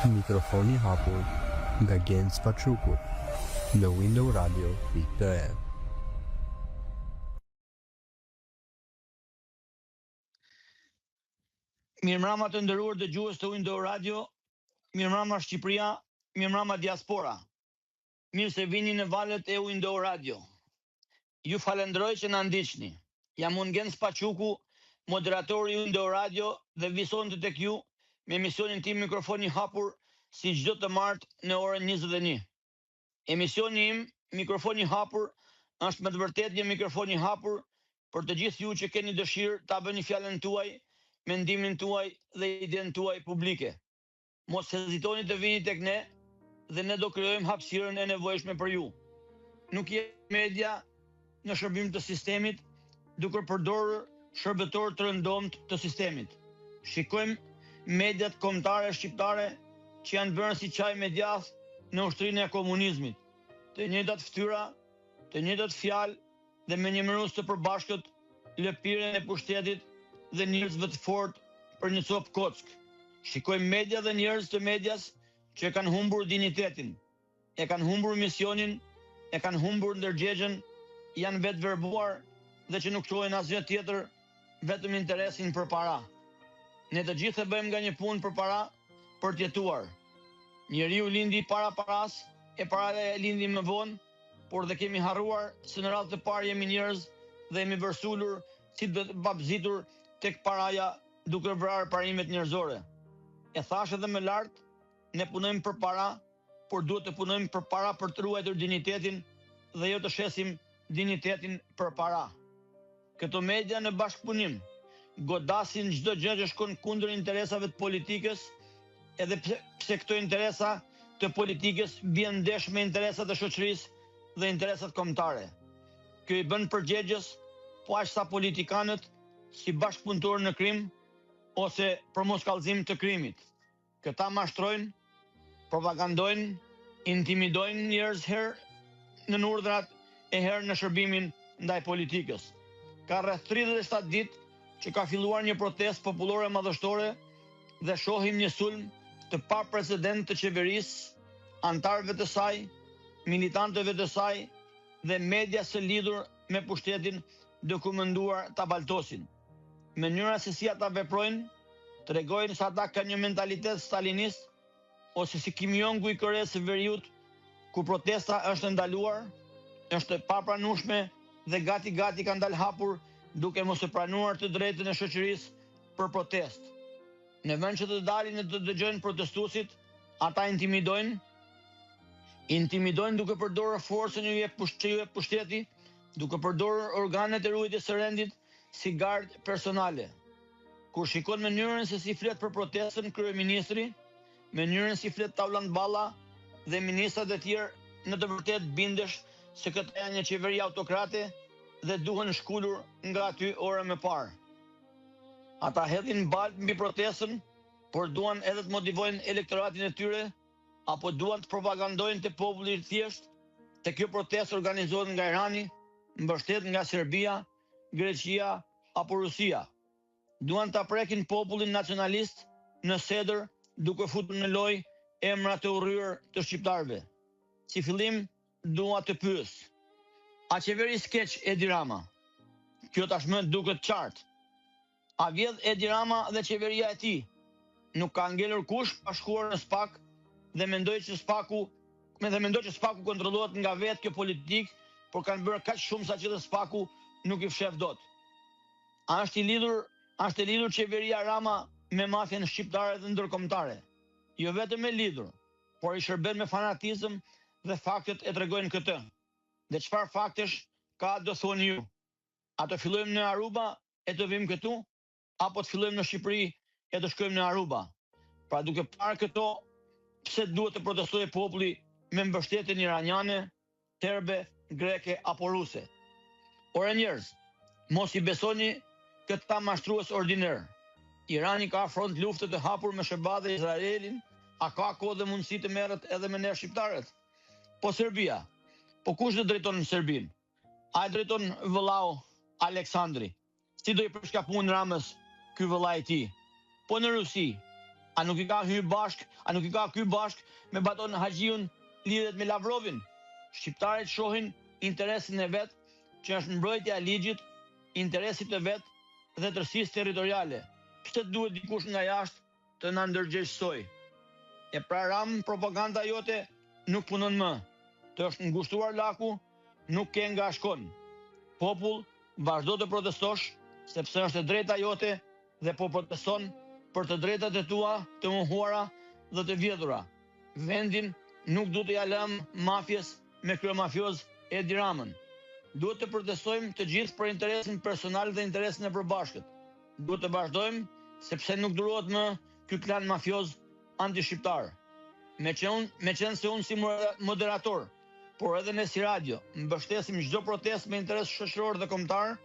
Mikrofoni hapur nga Gens Paçuku në Window Radio.e. Mirëmbrëma të nderuar dëgjues të Window Radio, mirëmbrëma Shqipëria, mirëmbrëma diaspora. Mirë se vini në valët e Window Radio. Ju falenderoj që na ndiqni. Jam unë Gens Paçuku, moderatori i Window Radio dhe vison të tek ju me emisionin tim Mikrofoni hapur si çdo të martë në orën 21. Emisioni im Mikrofoni hapur është me të vërtetë një mikrofon i hapur për të gjithë ju që keni dëshirë ta bëni fjalën tuaj, mendimin tuaj dhe idenë tuaj publike. Mos hezitoni të vini tek ne dhe ne do krijojmë hapësirën e nevojshme për ju. Nuk jemi media në shërbim të sistemit, duke përdorur shërbëtor të rëndomt të sistemit. Shikojmë mediat kombëtare shqiptare që janë bërë si çaj me djathtë në ushtrinë e komunizmit. Të njëjtat fytyra, të njëjtat fjalë dhe me një mënyrë të përbashkët lëpirën e pushtetit dhe njerëzve të fortë për një copë kock. Shikojmë media dhe njerëz të medias që kanë humbur dinjitetin, e kanë humbur misionin, e kanë humbur ndërgjegjen, janë vetë verbuar dhe që nuk shohin asgjë tjetër, vetëm interesin për para. Ne të gjithë e bëjmë nga një punë për para, për të jetuar. Njeriu lindi para paras, e para e lindi më vonë, por dhe kemi harruar se në radhë të parë jemi njerëz dhe jemi vërsulur si të babzitur tek paraja duke vrarë parimet njerëzore. E thash edhe më lart, ne punojmë për para, por duhet të punojmë për para për të ruajtur dinjitetin dhe jo të shesim dinjitetin për para. Këto media në bashkëpunim godasin çdo gjë që shkon kundër interesave të politikës, edhe pse këto interesa të politikës bien ndesh me interesat e shoqërisë dhe interesat kombëtare. Kjo i bën përgjegjës po aq sa politikanët si bashkëpunëtor në krim ose për moskallëzim të krimit. Këta mashtrojnë, propagandojnë, intimidojnë njerëz herë në urdhrat e herë në shërbimin ndaj politikës. Ka rreth 37 ditë që ka filluar një protestë popullore madhështore dhe shohim një sulm të paprecedent të qeverisë, antarëve të saj, militantëve të saj dhe media së lidhur me pushtetin duke menduar ta baltosin. Mënyra se si ata veprojnë tregojnë se ata kanë një mentalitet stalinist ose si Kim Jong-u i Koreas së Veriut, ku protesta është ndaluar, është e papranueshme dhe gati ka ndal hapur duke mos e pranuar të drejtën e shoqërisë për protestë. Në vend që të dalin dhe të dëgjojnë protestuesit, ata intimidojnë duke përdorur forcën që jep pushteti, duke përdorur organet e ruajtjes së rendit si gardë personale. Kur shikon mënyrën se si flet për protestën kryeministri, mënyrën si flet Tauland Balla dhe ministrat e tjerë, në të vërtetë bindesh se këta janë një qeveri autokrate dhe duhen shkulur nga aty orë më parë. Ata hedhin balë mbi protestën, por duan edhe të motivojnë elektoratin e tyre, apo duan të propagandojnë te populli i thjeshtë, se kjo protestë organizohet nga Irani, mbështet nga Serbia, Greqia apo Rusia. Duan ta prekin popullin nacionalist në sedër duke futur në lojë emra të urryer të shqiptarëve. Si fillim, dua të pyes: a qeveri skeq Edi Rama? Kjo tashmë duket qartë. A vjedh Edi Rama dhe qeveria e tij? Nuk ka ngelur kush pa shkuar në SPAK dhe mendoj që SPAK-u kontrollohet nga vetë kjo politik, por kanë bërë kaq shumë sa që dhe SPAK-u nuk i fshef dot. A është e lidhur qeveria Rama me mafjen shqiptare dhe ndërkombëtare? Jo vetëm e lidhur, por i shërben me fanatizëm dhe faktet e tregojnë këtë. Dhe çfarë faktesh ka do thoni ju? A të fillojmë në Aruba e të vim këtu, apo të fillojmë në Shqipëri e të shkojmë në Aruba? Pra duke parë këto, pse duhet të protestojë populli me mbështetjen iraniane, serbe, greke apo ruse? Ore njerëz, mos i besoni këta mashtrues ordiner. Irani ka front lufte të hapur me SBA dhe Izraelin, a ka kohë dhe mundësi të merret edhe me ne shqiptarët? Po Serbia, po kush do drejton në Serbinë? A e drejton vëllau Aleksandri? Si do i përshkapun Ramës ky vëllai i tij? Po në Rusi, A nuk i ka hyrë bashk, a nuk i ka ky bashk me Baton Haxhiun lidhet me Lavrovin? Shqiptarët shohin interesin e vet, që është mbrojtja e ligjit, interesit të vet dhe tërësisë territoriale. Pse duhet dikush nga jashtë të na ndërgjegjësoj? E pra Ram, propaganda jote nuk punon më. Të është ngushtuar laku, nuk ke nga shkon. Popull, vazhdo të protestosh, sepse është e drejta jote dhe po proteston për të drejtat e tua të mohuara dhe të vjedhura. Vendin nuk duhet të ja lëm mafjes me kryemafioz Edi Ramën. Duhet të protestojmë të gjithë për interesin personal dhe interesin e përbashkët. Duhet të vazhdojmë sepse nuk durohet më ky klan mafioz anti-shqiptar. Me qenë se unë si moderator, por edhe ne si radio, mbështesim çdo protestë me interes shoqëror dhe kombëtar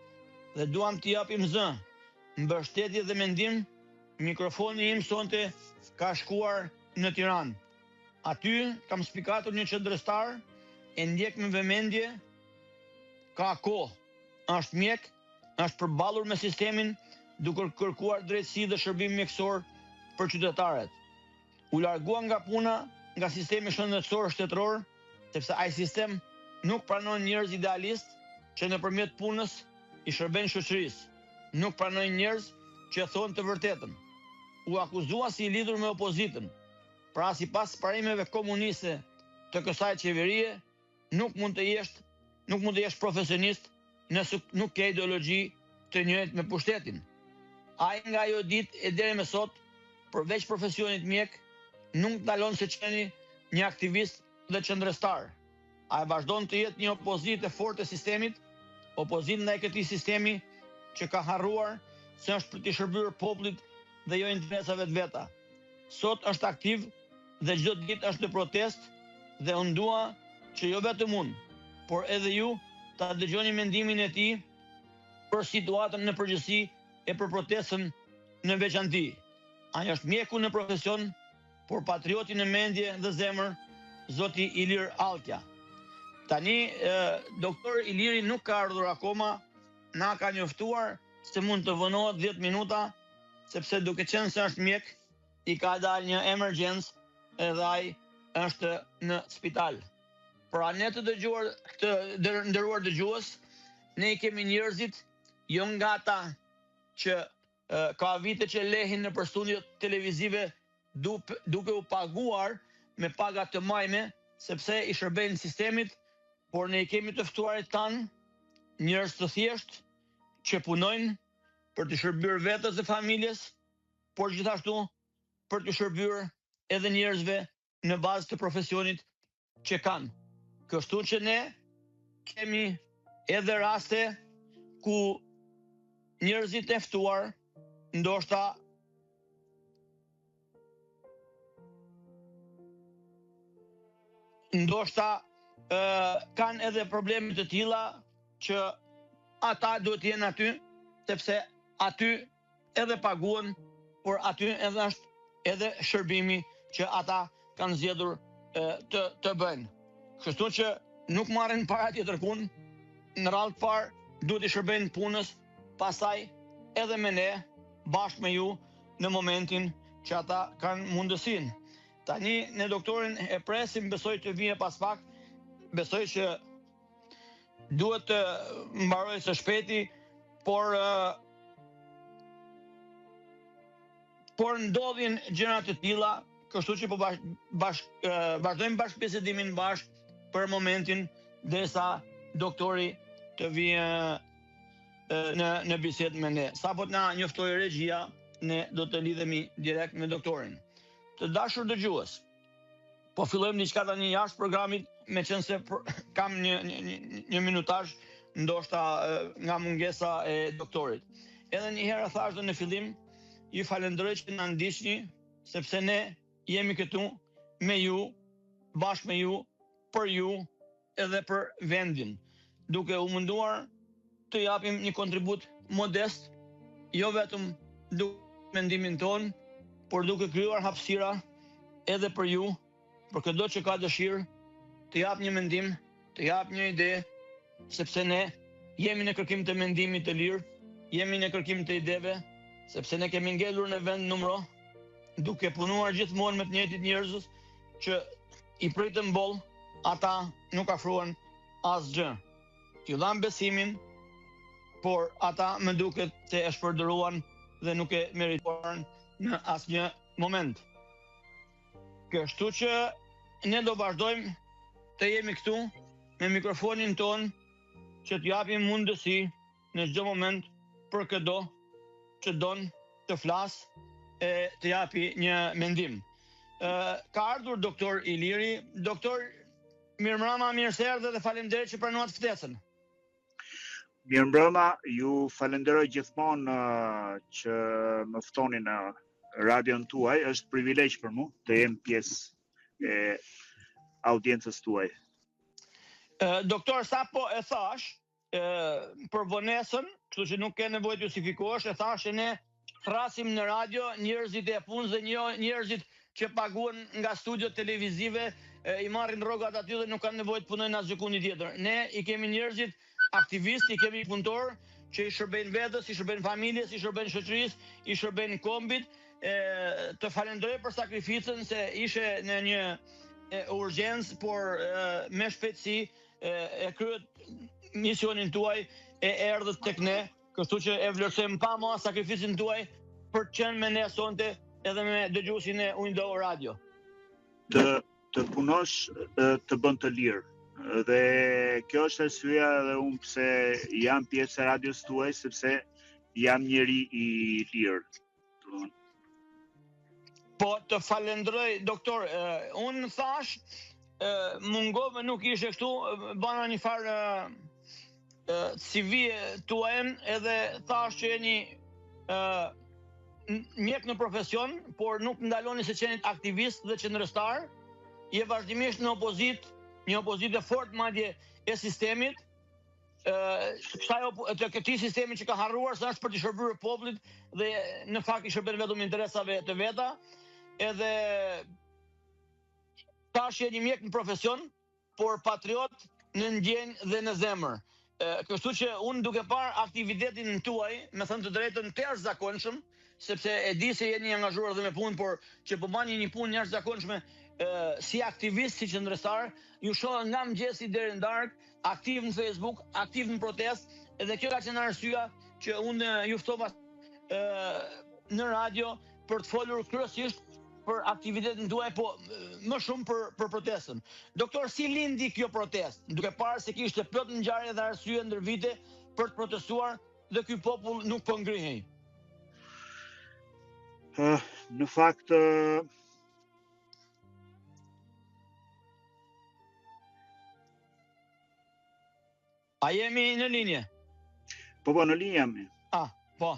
dhe duam t'i japim zë, mbështetje dhe mendim. Mikrofoni im sonte ka shkuar në Tiranë. Aty kam spikatur një qendrëstar, e ndjek me vëmendje, ka kohë, është mjek, është përballur me sistemin, duke kërkuar drejtësi dhe shërbim mjekësor për qytetarët. U largua nga puna, nga sistemi shëndetësor shtetëror, sepse ai sistem nuk pranon njerëz idealist që nëpërmjet punës i shërbejnë shoqërisë. Nuk pranoi njerëz që thonë të vërtetën. U akuzua si i lidhur me opozitën. Pra sipas parimeve komuniste të kësaj qeverie, nuk mund të jesh profesionist nëse nuk ke ideologji të njëjtë me pushtetin. Ai nga ajo ditë e deri më sot, përveç profesionit mjek, nuk ndalon se qeni një aktivist dhe qendrëstar. Ai vazhdon të jetë një opozitë e fortë e sistemit, opozitë ndaj këtij sistemi që ka harruar se është për të shërbyer popullit dhe jo interesave të veta. Sot është aktiv dhe çdo ditë është në protestë dhe unë dua që jo vetëm unë, por edhe ju ta dëgjoni mendimin e tij për situatën në përgjithësi e për protestën në veçantë. Ai është mjeku në profesion, por patrioti në mendje dhe zemër, zoti Ilir Alltja. Tani, doktor Iliri nuk ka ardhur akoma, na ka njoftuar se mund të vënohet 10 minuta, sepse duke qenë se është mjek, i ka dalë një emergjencë edhe ai është në spital. Pra ne të dëgjuar, të nderuar dëgjues, ne i kemi njerëzit jo nga ata që ka vite që lehin në studiot televizive duke u paguar me paga të majme, sepse i shërbejnë sistemit, por ne i kemi të ftuarit tanë, njerëz të thjesht që punojnë për të shërbyer vetes dhe familjes, por gjithashtu për të shërbyer edhe njerëzve në bazë të profesionit që kanë. Kështu që ne kemi edhe raste ku njerëzit e ftuar ndoshta kanë edhe probleme të tilla që ata duhet të jenë aty, sepse aty edhe paguhen, por aty edhe është edhe shërbimi që ata kanë zgjedhur të bëjnë. Kështu që nuk marrin para tjetër kund, në radhë të parë duhet i shërbejnë punës, pastaj edhe me ne, bashkë me ju, në momentin që ata kanë mundësinë. Tani ne doktorin e presim, besoj të vijë pas pak, besoj që duhet të mbaroj së shpejti, por ndodhin gjëra të tilla, kështu që po vazhdojmë bashkëbisedimin bashkë për momentin derisa doktori të vijë në bisedë me ne. Sapo të na njoftoi regjia, ne do të lidhemi direkt me doktorin. Të dashur dëgjues, po fillojmë diçka tani jashtë programit, meqense kam një minutazh ndoshta nga mungesa e doktorit. Edhe një herë thash në fillim, ju falenderoj që na ndiqni, sepse ne jemi këtu me ju, bashkë me ju, për ju edhe për vendin, duke u munduar të japim një kontribut modest, jo vetëm duke mendimin ton, por duke krijuar hapësira edhe për ju, për çdo që ka dëshirë të jap një mendim, të jap një ide, sepse ne jemi në kërkim të mendimit të lirë, jemi në kërkim të ideve, sepse ne kemi ngelur në vend numro, duke punuar gjithmonë me të njëjtit njerëz që i pritën boll, ata nuk afruan asgjë. Ju dhan besimin, por ata më duket se e shpërdoruan dhe nuk e merituan në asnjë moment. Kështu që ne do vazhdojmë të jemi këtu me mikrofonin ton që t'japim mundësi në çdo moment për këdo që don të flas e të japi një mendim. Ka ardhur doktor Iliri. Doktor, mirëmbrëma, mirë se erdhe dhe faleminderit që pranuat ftesën. Mirëmbrëma, ju falenderoj gjithmonë që më ftoni në radion tuaj. Është privilegj për mua të jem pjesë e audiencës tuaj. Doktor, sapo e thash për vonesën, kështu që nuk ke nevojë të justifikosh, e thash që ne thrasim në radio njerëzit e punës dhe njerëzit që paguhen nga studiot televizive, i marrin rrogat aty dhe nuk kanë nevojë të punojnë asgjë kundi tjetër. Ne i kemi njerëzit aktivistë, i kemi punëtor që i shërbejnë vetës, i shërbejnë familjes, i shërbejnë shoqërisë, i shërbejnë kombit. Të falenderoj për sakrificën se ishe në një urgjencë, por me shpejtësi e kryet misionin tuaj e erdhët tek ne, kështu që e vlerësojmë pa më sakrificën tuaj për të qenë me ne sonte edhe me dëgjuesin e Window Radio. Të punosh të bën të lirë. Dhe kjo është arsyeja edhe unë pse jam pjesë e radios tuaj, sepse jam njeri i lirë. Po të falenderoj, doktor, unë thash, mungove nuk ishe kështu, bana një farë CV tuajën edhe thash që jeni mjek në profesion, por nuk ndaloni se qenit aktivist dhe qendrëstar, je vazhdimisht në një opozitë fort madje e sistemit, të këtij sistemi që ka harruar se është për të shërbyer popullit dhe në fakt i shërben vetëm interesave të veta, edhe tash je një mjek në profesion, por patriot në ndjenjë dhe në zemër. Kështu që unë duke parë aktivitetin tuaj, me thënë të drejtën të jashtëzakonshëm, sepse e di se jeni angazhuar dhe me punë, por që po bani një punë jashtëzakonshme si aktivist, si qendrëstar, ju shoh nga mëngjesi deri në darkë, aktiv në Facebook, aktiv në protest, edhe kjo ka qenë arsyeja që unë ju ftova në radio për të folur kryesisht për aktivitetin tuaj, po më shumë për protestën. Doktor, si lindi kjo protestë? Duke parë se kishte plot ngjarje dhe arsye ndër vite për të protestuar dhe ky popull nuk po ngrihej. Në fakt A jemi në linje? Po, në linje jam. Po.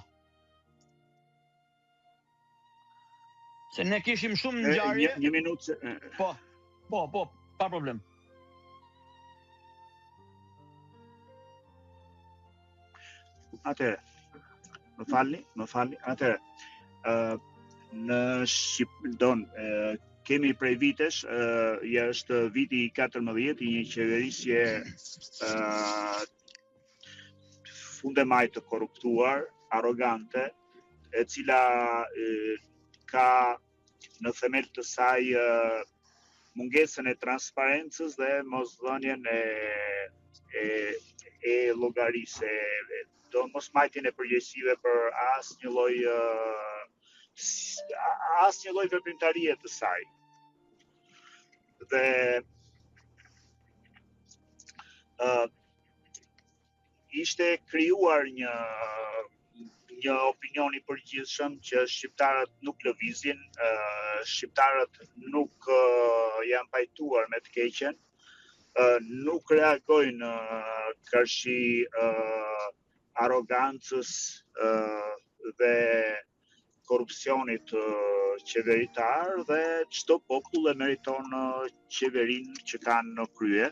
Se ne kishim shumë ngjarje. Një minutë. Po, pa problem. Atëherë, më falni. Atëherë, në Shqipëri kemi prej vitesh, është viti 14 i një qeverisje fundemaj të korruptuar, arrogante, e cila ka në themel të saj mungesën e transparencës dhe mosdhënien e llogarisë, do mosmarrjen e përgjegjësive për asnjë lloj veprimtarie të saj. Dhe ishte krijuar një opinion i përgjithshëm që shqiptarët nuk lëvizin, shqiptarët nuk janë pajtuar me të keqen, nuk reagojnë karshi arrogancës dhe korrupsionit qeveritar dhe çdo popull e meriton qeverinë që kanë në krye.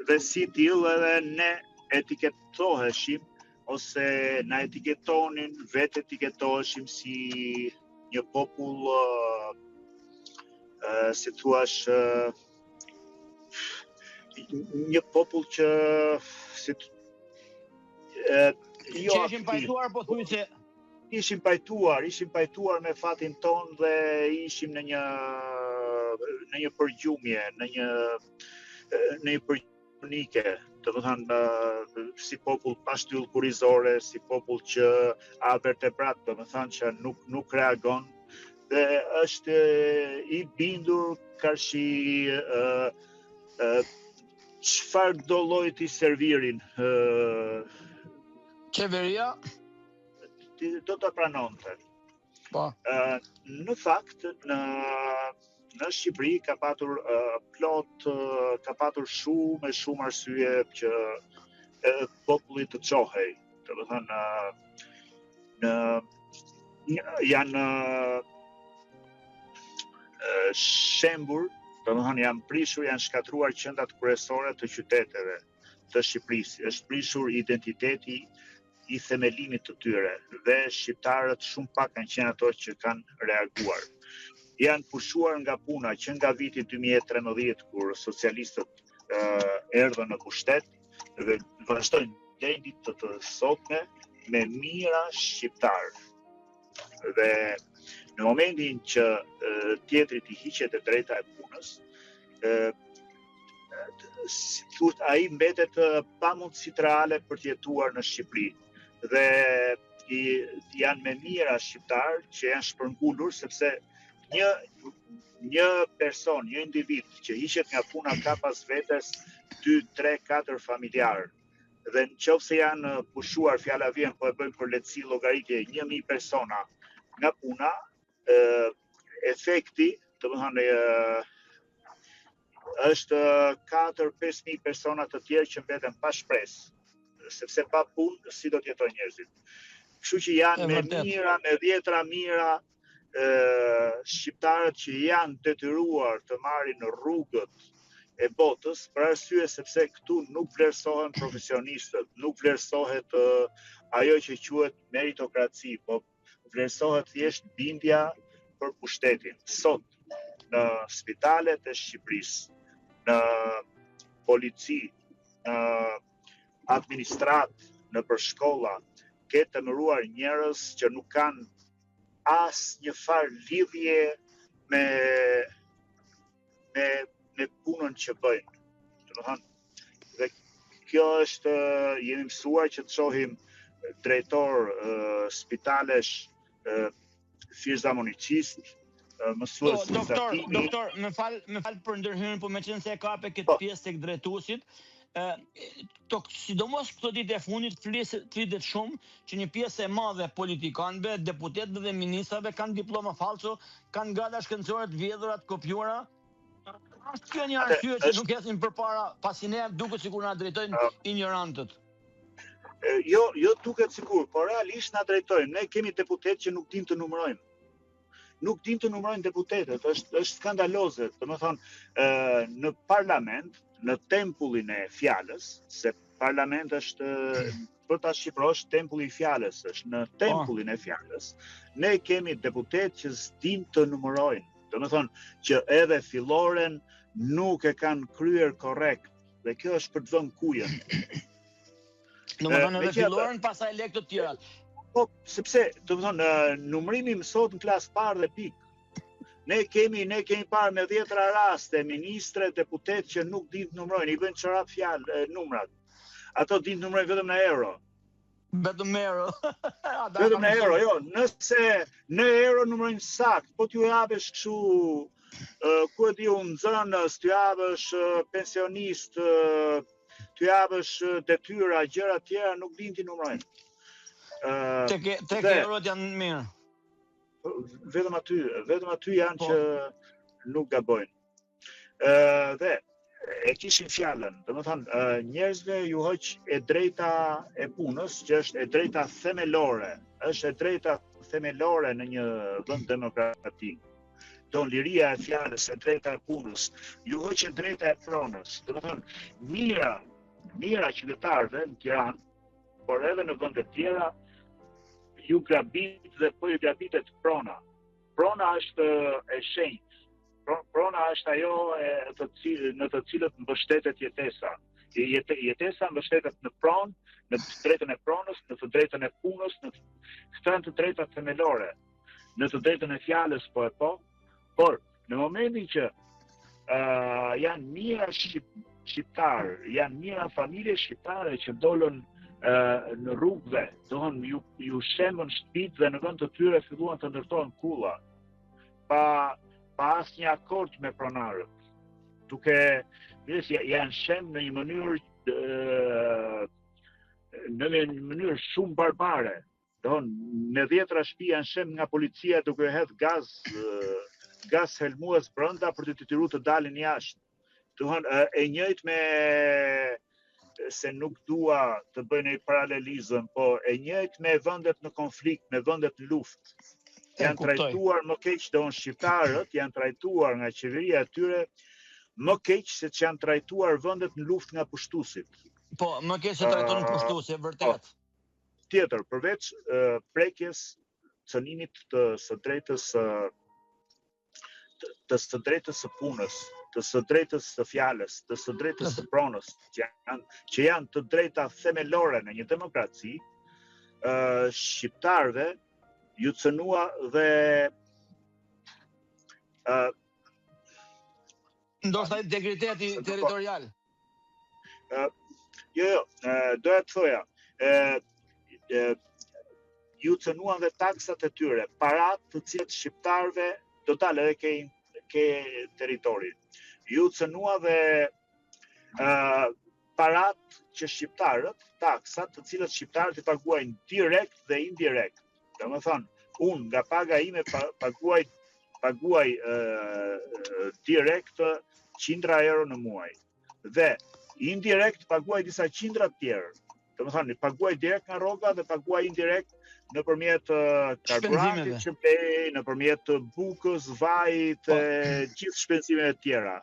Dhe si tillë edhe ne etiketoheshim ose na etiketonin, vetë etiketoheshim si një popull, si thuash, një popull që që ishin pajtuar pothuajse ishim pajtuar me fatin ton dhe ishim në një përgjumje, në një përgjumnike, të më thënë si popull pa shtyllë kurizore, si popull që a vertebrat, të më thënë që nuk reagon, dhe është i bindur karshi çfarë do lloj t'i servirin Qeveria do të pranonte. po. Në fakt, në Shqipëri ka patur ka patur shumë arsye që populli të çohej. Do të thënë janë shembur, do të thënë janë prishur, janë shkatruar qendrat kryesore të qyteteve të Shqipërisë. Është prishur identiteti i themelimit të tyre dhe shqiptarët shumë pak kanë qenë ato që kanë reaguar. Janë pushuar nga puna që nga viti 2013 kur socialistët erdhën në pushtet dhe vazhdojnë deri ditët të sotme me mijëra shqiptarë. Dhe në momentin që tjetrit i hiqet e drejta e punës, ai mbetet pa mundësitë reale për të jetuar në Shqipëri. Dhe janë me mijëra shqiptarë që janë shpërngulur sepse një person, një individ që hiqet nga puna ka pas vetes 2, 3, 4 familjarë. Dhe nëse janë pushuar, fjala vjen, po e bëjmë për lehtësi llogaritje, 1000 persona nga puna, efekti, të më thënë, është 4-5.000 persona të tjerë që mbeten pa shpresë, sepse pa punë si do të jetojnë njerëzit. Kështu që janë me mijëra, me dhjetra mijëra shqiptarët që janë detyruar të marrin në rrugët e botës për arsye sepse këtu nuk vlerësohen profesionistët, nuk vlerësohet ajo që quhet meritokraci, po vlerësohet thjesht bindja për pushtetin. Sot në spitalet e Shqipërisë, në polici, në administratë, në përshkolla, ke të mëruar njerëz që nuk kanë asnjë farë lidhje me punën që bëjnë. Dhe kjo është, jemi mësuar që të shohim drejtor spitalesh firzamoniqist, mësues statimi. Doktor, më fal për ndërhyrjen, po meqense e kape këtë pjesë tek drejtuesit, sidomos këto ditë e fundit flitet shumë që një pjesë e madhe e politikanëve, deputetëve dhe ministrave kanë diploma falso, kanë gada shkencore të vjedhura, të kopjuara. Është kjo një arsye që nuk ecin përpara, pasi ne duket sikur na drejtojnë ignorantët. Jo duket sikur, por realisht na drejtojnë. Ne kemi deputetë që nuk dinë të numërojnë. Nuk dinë të numërojnë deputetët, është skandaloze. Domethënë, në parlament, në tempullin e fjalës, se parlament është, për ta shqipërosh, tempulli i fjalës është, në tempullin e fjalës, ne kemi deputetë që s'dinë të numërojnë. Domethënë që edhe filloren nuk e kanë kryer korrekt, dhe kjo është për të vënë kujën. Domethënë edhe filloren pastaj lek të tjerat. Po, sepse, domethënë, numërimi mësohet në klasë parë dhe pikë. Ne kemi parë me 10 raste ministre, deputetë që nuk dinë të numërojnë, i bëjnë çorap fjalë numrat. Ato dinë të numërojnë vetëm në euro. Vetëm euro. Vetëm në euro, jo. Nëse në euro numërojnë sakt, po t'ju japësh kështu, ku e di unë, nxënës, t'ju japësh pensionist, t'ju japësh detyra, gjëra tjera, nuk dinë t'i numërojnë. Tek eurot janë mirë. Vetëm aty janë që nuk gabojnë. Dhe e kishin fjalën, domethënë njerëzve ju hoq e drejta e punës, që është e drejta themelore, është e drejta themelore në një vend demokratik. Don liria e fjalës, e drejta e punës, ju hoq e drejta e pronës. Domethënë mira qytetarëve në Tiranë, por edhe në vende tjera ju grabit dhe po ju grabitet prona. Prona është e shenjtë. Prona është ajo në të cilët mbështetet jetesa. jetesa mbështetet në pronë, në të drejtën e pronës, në të drejtën e punës, në të drejta themelore, në të drejtën e fjalës por në momentin që janë mijëra shqiptarë, janë mijëra familje shqiptare që dolën në rrugëve, dohon ju shembën shtëpitë dhe në vend të tyre filluan të ndërtohen kulla, pa asnjë akord me pronarët. Duke janë shem në një mënyrë shumë barbare. Dohon me 10 shtëpi janë shem nga policia duke hedh gaz helmues brenda për të detyruar të dalin jashtë. Dohon e njëjtë me se nuk dua të bëj një paralelizëm, po e njëjtë me vendet në konflikt, me vendet në luftë. Janë trajtuar më keq dohon shqiptarët, janë trajtuar nga qeveria e tyre më keq se që janë trajtuar vendet në luftë nga pushtuesit. Po, më keq se trajton pushtuesi, vërtet. Tjetër, përveç prekjes cënimit të së drejtës së punës, të së drejtës së fjalës, të së drejtës së pronës, që janë të drejta themelore në një demokraci, shqiptarëve ju cënua dhe ndoshta integriteti territorial. Doja të thoja, ju cënuan dhe taksat e tyre, parat të cilët shqiptarëve do dalë edhe ke territori. Ju cënua dhe parat që shqiptarët, taksat të cilët shqiptarët i paguajnë direkt dhe indirekt. Domethënë, unë nga paga ime paguaj direkt 100 euro në muaj. Dhe indirekt paguaj disa qindra të tjerë. Domethënë, paguaj direkt nga rroga dhe paguaj indirekt nëpërmjet karburantit që blej, nëpërmjet bukës, vajit, gjithë shpenzimeve të tjera.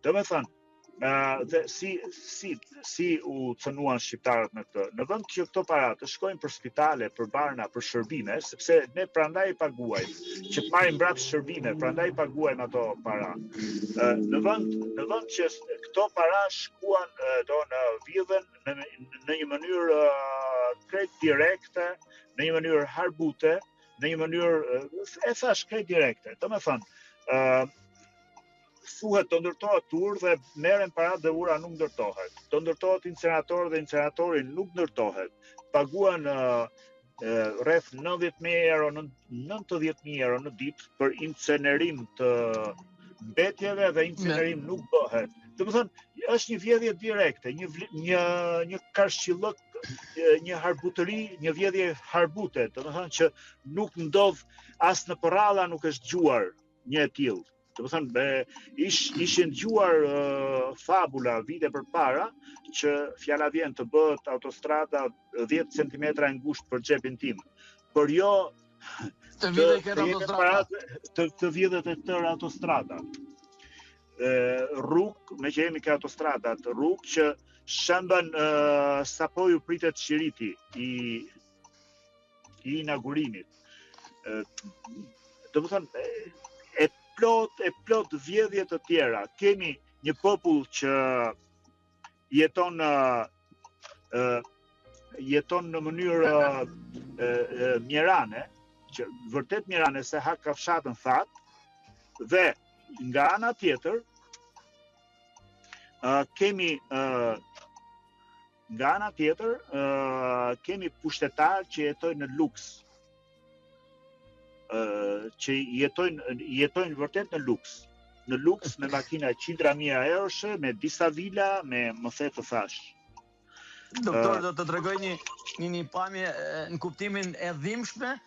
Domethënë, dhe si u cënuan shqiptarët në këtë. Në vend që këto para të shkojnë për spitale, për barna, për shërbime, sepse ne prandaj paguajmë, që të marrim mbrapa shërbime, prandaj paguajmë ato para. Në vend që këto para shkuan në vjedhen në një mënyrë krejt direkte, në një mënyrë harbute, në një mënyrë krejt direkte. Domethënë, thuhet të ndërtohet urë dhe merren para dhe ura nuk ndërtohet. Të ndërtohet incinerator dhe incineratori nuk ndërtohet. Paguan rreth 90.000 euro, 90.000 euro në ditë për incinerim të mbetjeve dhe incinerim nuk bëhet. Domethënë, është një vjedhje direkte, një karshqillok, një harbutëri, një vjedhje harbute, domethënë që nuk ndodh as në Porralla nuk është dëgjuar një e tillë. Domethënë, ishin dëgjuar fabula vite përpara që fjala vjen të bëhet autostrada 10 cm e ngushtë për xhepin tim. Por jo të vjedhet e tërë autostrada. Rrugë, me që jemi ke autostradat, rrugë që shëmbën sapo ju pritet shiriti i inaugurimit. Domethënë, e plot vjedhje të tjera. Kemi një popull që jeton në mënyrë mjerane, që vërtet mjerane se hak kafshatën that, dhe nga ana tjetër kemi pushtetar që jetojnë në luks. Që jetojnë vërtet në luks. Në luks me makina 100.000 euroshe, me disa vila, me më the të thash. Doktor, do të tregoj një pamje në kuptimin e dhimbshme,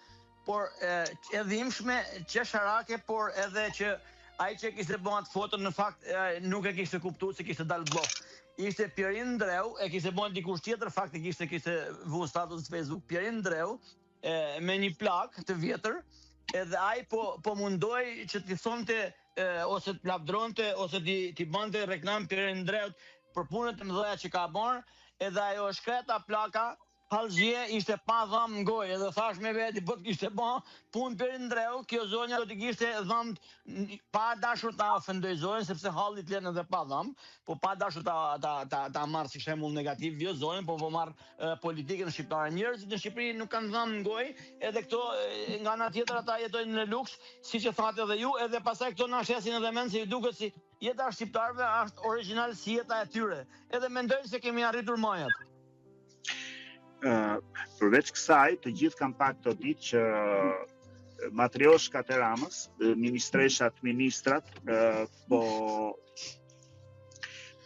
por e dhimbshme qesharake, por edhe që ai që kishte bën atë foton në fakt nuk e kishte kuptuar se kishte dalë blok. Ishte Pierin Ndreu, e kishte bën dikush tjetër, faktikisht kishte vënë status në Facebook Pierin Ndreu me një plak të vjetër, edhe ai po mundoi që t'i thonte ose të lavdronte ose t'i bante reklam Pierin Ndreut për punët e mëdha që ka bërë, edhe ajo shkreta plaka Hallxhie ishte pa dham ngoj, edhe thash me veti, po të kishte ba punë për ndreu, kjo zonja do të kishte dham pa dashur ta ofendoj zonjën, sepse halli të lën edhe pa dham, po pa dashur ta marr si shembull negativ jo zonjën, po marr politikën shqiptare. Njerëzit në Shqipëri nuk kanë dham ngoj, edhe këto nga ana tjetër ata jetojnë në luks, siç e thatë edhe ju, edhe pastaj këto na shesin edhe mend se ju duket si jeta e shqiptarëve është origjinal si jeta e tyre. Edhe mendojnë se kemi arritur majat. Përveç kësaj, të gjithë kanë pak të ditë që matrioshkat e Ramës, ministreshat, ministrat,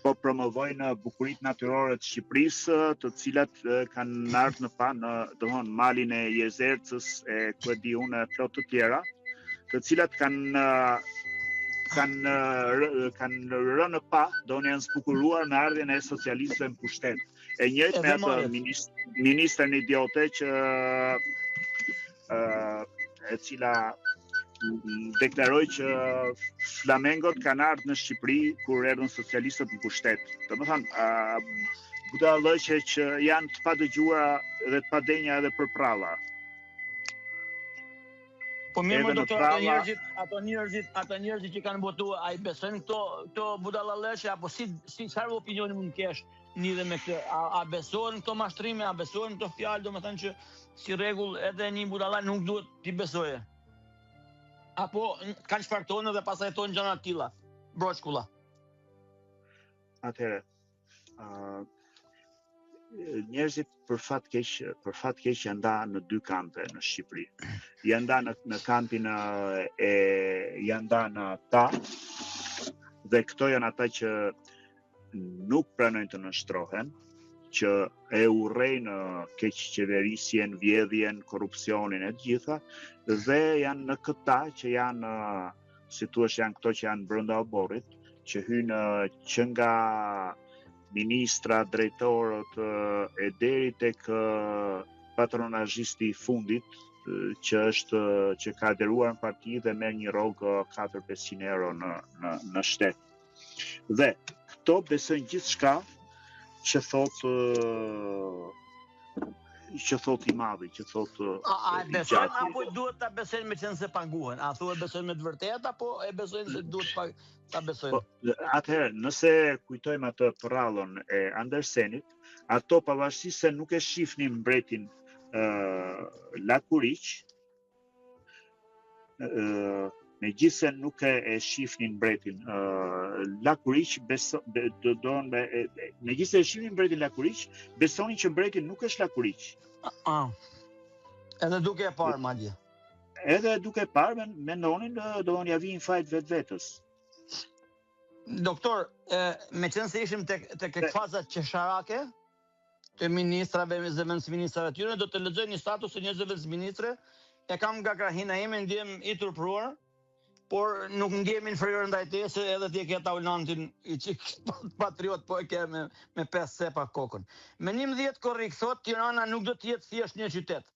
po promovojnë bukuritë natyrore të Shqipërisë, të cilat kanë ardhur në pa në domthon malin e Jezercës, e ku e di unë plot të tjera, të cilat kanë rënë në pa, janë zbukuruar në ardhjen e socialistëve në pushtet. E njëjtë me atë ministrën idiote që e cila deklaroi që flamengot kanë ardhur në Shqipëri kur erdhën socialistët në pushtet. Domethënë, budallëqe që janë të padëgjuara dhe të padenja edhe për pralla. Po mirë më doktor, ato njerëzit që kanë votuar, ai besojnë këto budallëqe apo si çfarë opinioni mund të kesh lidhe me këtë? A besojnë këto mashtrime, a besojnë këto fjalë, domethënë që si rregull edhe një budalla nuk duhet t'i besoje? Apo kanë shfartonë dhe pastaj thonë gjëra të tilla, broçkulla? Atëherë, njerëzit për fat keq janë ndarë në dy kampe në Shqipëri. Janë ndarë në kampin janë ndarë në ata, dhe këto janë ata që nuk pranojnë të nështrohen, që e urrejnë keqqeverisjen, vjedhjen, korrupsionin e të gjitha, dhe janë në këta që janë, si thuaç, janë këto që janë brenda oborrit, që hynë që nga ministra, drejtorët e deri tek patronazhisti i fundit, që ka aderuar në parti dhe merr një rrogë 400-500 euro në shtet. Dhe këto besojnë gjithçka që thot i madhi, që thot A besojnë apo duhet ta besojnë me qenë se paguhen? A thuhet besojnë me të vërtetë apo e besojnë se duhet ta besojnë? Atëherë, nëse kujtojmë atë prallën e Andersenit, ato pavarësisht se nuk e shihnin mbretin Lakuriq, megjithse nuk e shihnin mbretin Lakuriq, megjithse e shihnin mbretin Lakuriq, besonin që mbreti nuk është Lakuriq. Edhe duke e parë madje. Edhe duke e parë mendonin do ja vijin fajt vetvetes. Doktor, me qenë se ishim tek fazat qesharake të ministrave dhe zëvendësministrave të tyre, do të lexoj një status të një zëvendësministre. E kam nga krahina ime, ndjem i turpruar, por nuk ndjem inferior ndaj teje, se edhe ti e ke taulantin i patriot, po e ke me 5 sepa kokën. Me 11 korrik thot, Tirana nuk do të jetë thjesht një qytet.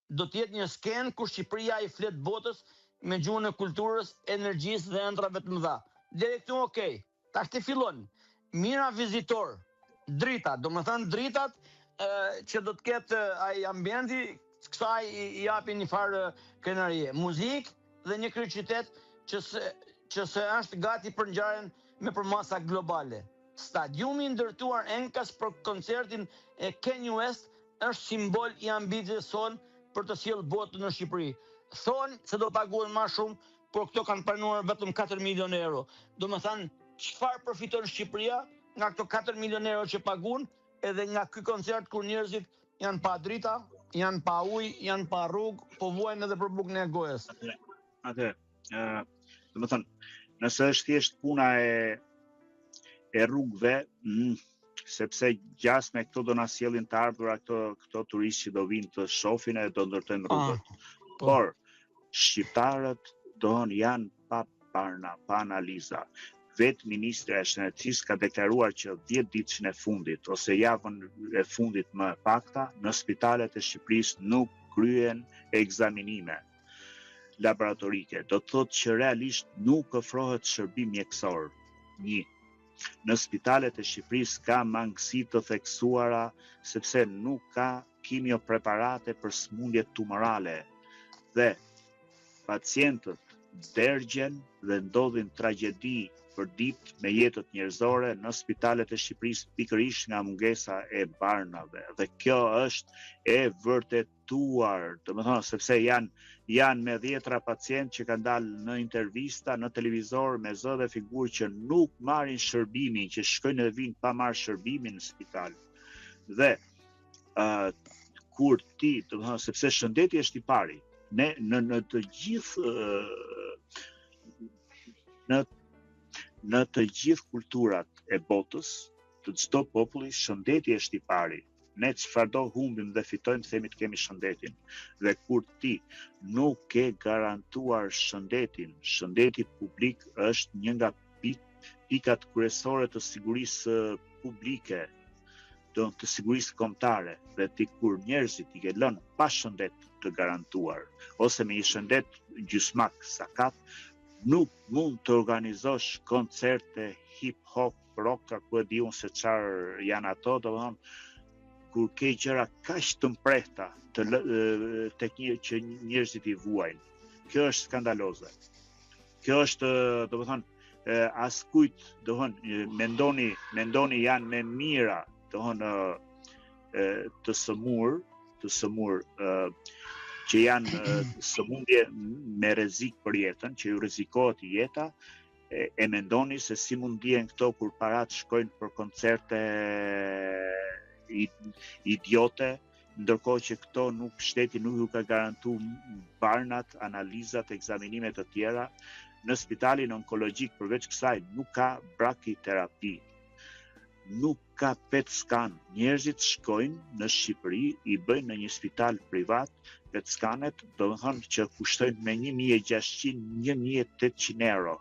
Do të jetë një skenë ku Shqipëria i flet botës me gjuhën e kulturës, energjisë dhe ëndrave të mëdha. Deri këtu okej. Tash ti fillon. Mira vizitor, drita, do më thënë dritat që do të ketë ai ambienti, kësaj i japin një farë krenarie. Muzikë dhe një kryeqytet që se është gati për ngjarjen me përmasa globale. Stadiumi ndërtuar Enkas për koncertin e Kanye West është simbol i ambicies son për të sjellë botën në Shqipëri. Thonë se do paguhen më shumë, por këto kanë pranuar vetëm 4 milionë euro. Do më thënë, çfarë përfiton Shqipëria nga këto 4 milionë euro që paguhen, edhe nga ky koncert kur njerëzit janë pa drita, janë pa ujë, janë pa rrugë, po vuajnë edhe për bukën e gojës. Do më thënë, nëse është thjesht puna e rrugëve, sepse gjas me këto do na sjellin të ardhura këto turistë që do vinë të shohin e do ndërtojnë rrugët. Por shqiptarët janë pa analiza. Vetë ministri i Shëndetësisë ka deklaruar që 10 ditën e fundit ose javën e fundit më pakta në spitalet e Shqipërisë nuk kryen ekzaminime laboratorike. Do të thotë që realisht nuk ofrohet shërbim mjekësor. Në spitalet e Shqipërisë ka mangësi të theksuara sepse nuk ka kimiopreparate për smundjet tumorale dhe pacientët dërgjen dhe ndodhin tragjedi për ditë me jetët njerëzore në spitalet e Shqipërisë pikërisht nga mungesa e barnave. Dhe kjo është e vërtetuar, domethënë sepse janë me dhjetra pacientë që kanë dalë në intervista në televizor me zë dhe figurë që nuk marrin shërbimin, që shkojnë dhe vinë pa marrë shërbimin në spital. Dhe kur ti, domethënë sepse shëndeti është i pari, ne në të gjithë në të gjithë kulturat e botës, të çdo populli, shëndeti është i pari. Ne çfarëdo humbim dhe fitojmë, themi të kemi shëndetin. Dhe kur ti nuk ke garantuar shëndetin, shëndeti publik është një nga pikat kryesore të sigurisë publike, të sigurisë kombëtare, dhe ti kur njerëzit i ke lënë pa shëndet të garantuar, ose me një shëndet gjysmak sakat, nuk mund të organizosh koncerte hip-hop, rock, ku e di unë se çfarë janë ato, domethënë kur ke gjëra kaq të mprehta tek që njerëzit i vuajnë. Kjo është skandaloze. Kjo është, domethënë, askujt, domethënë, mendoni janë me mira, domethënë të sëmur, që janë sëmundje me rrezik për jetën, që ju rrezikohet jeta, e mendoni se si mund ndihen këto kur parat shkojnë për koncerte idiote, ndërkohë që këto shteti nuk ju ka garantuar barnat, analizat, ekzaminimet të tjera. Në spitalin onkologjik përveç kësaj nuk ka brakiterapi, nuk ka PET scan. Njerëzit shkojnë në Shqipëri, i bëjnë në një spital privat PET scanet, domethënë që kushtojnë me 1.600-1.800 euro.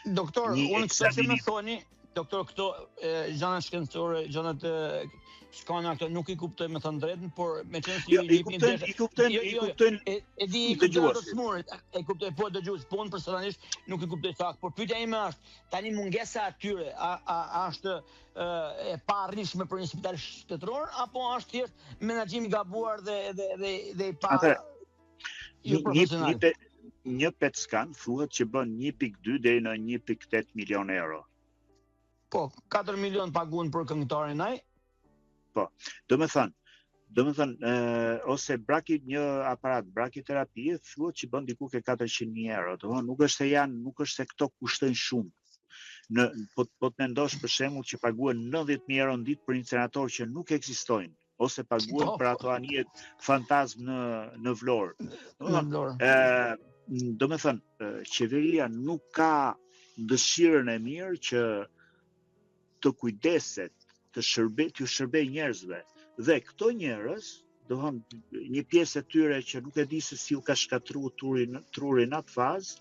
Doktor, unë këtë që më thoni, doktor, këto gjëna shkencore, gjënat skana këto nuk i kuptoj me thënë drejtën, por me qenë si i kuptojnë e di i kuptoj të smurit, e kuptoj po dëgjues, po unë personalisht nuk i kuptoj sakt, por pyetja ime është, tani mungesa atyre, a është e pa arritshme për një spital shtetëror, apo është thjesht menaxhimi i gabuar dhe i pa profesional? Një PET scan thuhet që bën 1.2 deri në 1.8 milion euro. Po, 4 milion paguën për këngëtarin ai. Po, domethënë, ose një aparat brakiterapie thuhet që bën diku ke 400.000 euro. Domethënë nuk është se këto kushtojnë shumë. Po të mendosh për shembull që paguhen 90.000 euro në ditë për incinerator që nuk ekzistojnë, ose paguhen për ato anije fantazm në Vlorë. Domethënë, qeveria nuk ka dëshirën e mirë që të kujdeset, t'ju shërbej njerëzve. Dhe këto njerëz, një pjesë e tyre që nuk e di se si u ka shkatruar truri në atë fazë,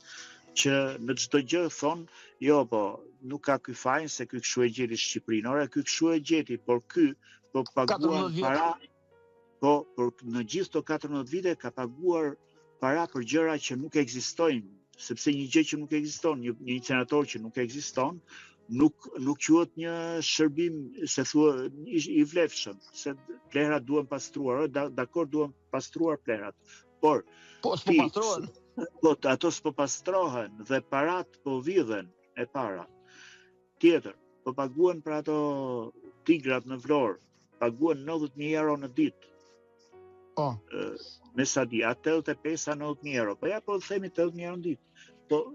që në çdo gjë thonë, jo, po, nuk ka ky fajin se ky kshu e gjeti Shqipërinë. Ora ky kshu e gjeti, por ky po paguan para, po në gjithë to 14 vite ka paguar para për gjëra që nuk ekzistojnë, sepse një gjë që nuk ekziston, një incinerator që nuk ekziston, nuk quhet një shërbim, se thua, i vlefshëm, se plerat duhen pastruar, dakor duhen pastruar plerat, por s'po pastrohen. Po ato s'po pastrohen dhe parat po vidhen e para. Tjetër, po paguhen për ato tigrat në Vlorë, paguhen 90.000 euro në ditë. Po. Me sa di, 85-90.000 euro. Po ja, po themi 80.000 euro në ditë. Po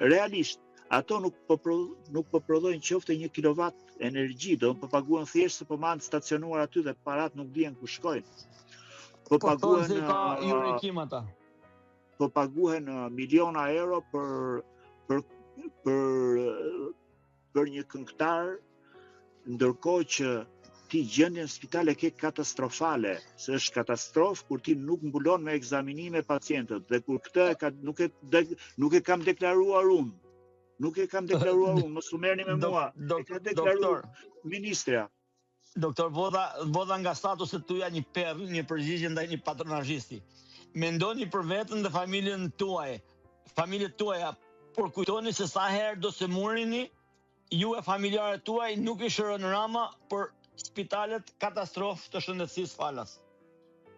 realisht ato nuk po prodhojnë qofte 1 kilovat energji, do po paguhen thjesht se po manë stacionuar aty dhe parat nuk dihen ku shkojnë. Po paguhen se ka jurikim ata. Po paguhen miliona euro për një këngëtar, ndërkohë që ti gjendjen në spital e ke katastrofale, se është katastrofë kur ti nuk mbulon me ekzaminime pacientët, dhe kur këtë nuk e kam deklaruar unë. Nuk e kam deklaruar unë, mos u merrni me mua. E ka deklaruar ministra. Doktor, vodha nga statuset tuaja një perl, një përgjigje ndaj një patronazhisti. Mendoni për veten dhe familjen tuaj. Familjet tuaja, por kujtoni se sa herë do se murini, ju e familjarët tuaj nuk i shërën Rama për spitalet katastrofë të shëndetësisë falas.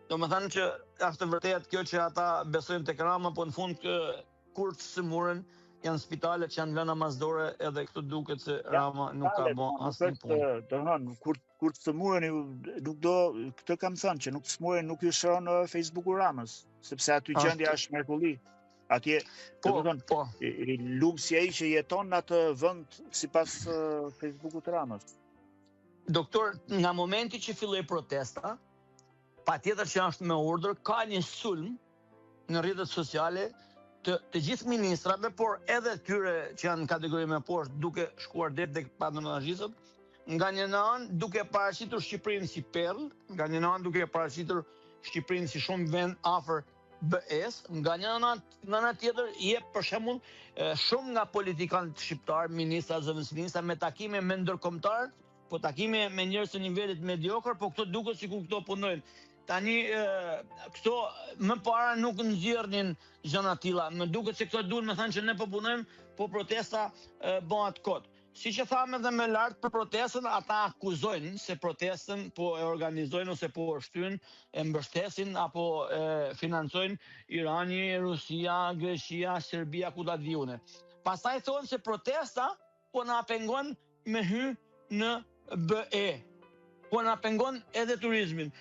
Do më thënë që është vërtet kjo që ata besojnë tek Rama, po në fund kur të sëmurën janë spitale që janë lëna masdore edhe këtu duket se Rama nuk ka bo asnjë punë. Kur të smureni nuk do, këtë kam thënë që nuk të smureni nuk ju shëron Facebooku Ramës, sepse aty gjendja është mrekulli. Atje, po. Lumsi ai që jeton në atë vend sipas Facebookut Ramës. Doktor, nga momenti që filloi protesta, patjetër që është me urdhër, ka një sulm në rrjetet sociale të gjithë ministrave, por edhe tyre që janë në kategori më poshtë, duke shkuar deri tek patronazhistët, nga një anë duke paraqitur Shqipërinë si perl, nga një anë duke paraqitur Shqipërinë si shumë vend afër BE-s, nga një anë tjetër jep për shembull shumë nga politikanët shqiptar, ministra, zëvendësministra me takime me ndërkombëtarët, po takime me njerëz të nivelit mediokër, po këto duket sikur këto punojnë. Tani këto më para nuk nxjerrnin gjëna të tilla. Më duket se këto duhen me thënë që ne po punojmë, po protesta bëhet kot. Siç e thamë edhe më lart për protestën, ata akuzojnë se protestën po e organizojnë ose po shtyn, e mbështesin apo financojnë Irani, Rusia, Greqia, Serbia, ku ta di une. Pastaj thonë se protesta po na pengon me hy në BE. Po na pengon edhe turizmin.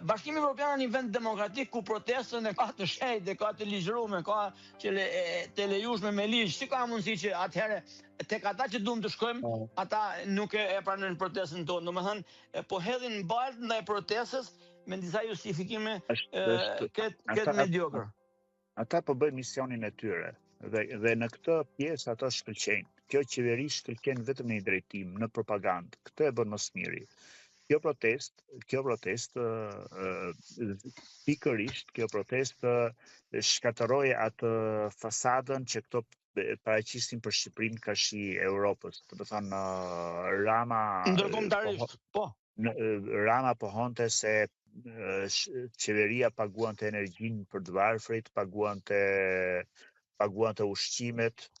Bashkimi Evropian është një vend demokratik ku protestën e ka të shenjtë, ka të ligjëruar, ka që të lejueshme me ligj. Si ka mundësi që atëherë tek ata që duam të shkojmë, ata nuk e pranojnë protestën tonë. Domethënë po hedhin balë ndaj protestës me disa justifikime këtë mediokër. Ata po bëjnë misionin e tyre dhe në këtë pjesë ato shkëlqejnë. Kjo qeveri shkëlqen vetëm në një drejtim, në propagandë. Këtë e bën më së miri. Kjo protest pikërisht, kjo protest shkatërroi atë fasadën që këto paraqisin për Shqipërinë ka shi Europës. Do të thonë Rama ndërkombëtarisht, po. Rama pohonte se qeveria paguante energjinë për të varfrit, paguante ushqimet,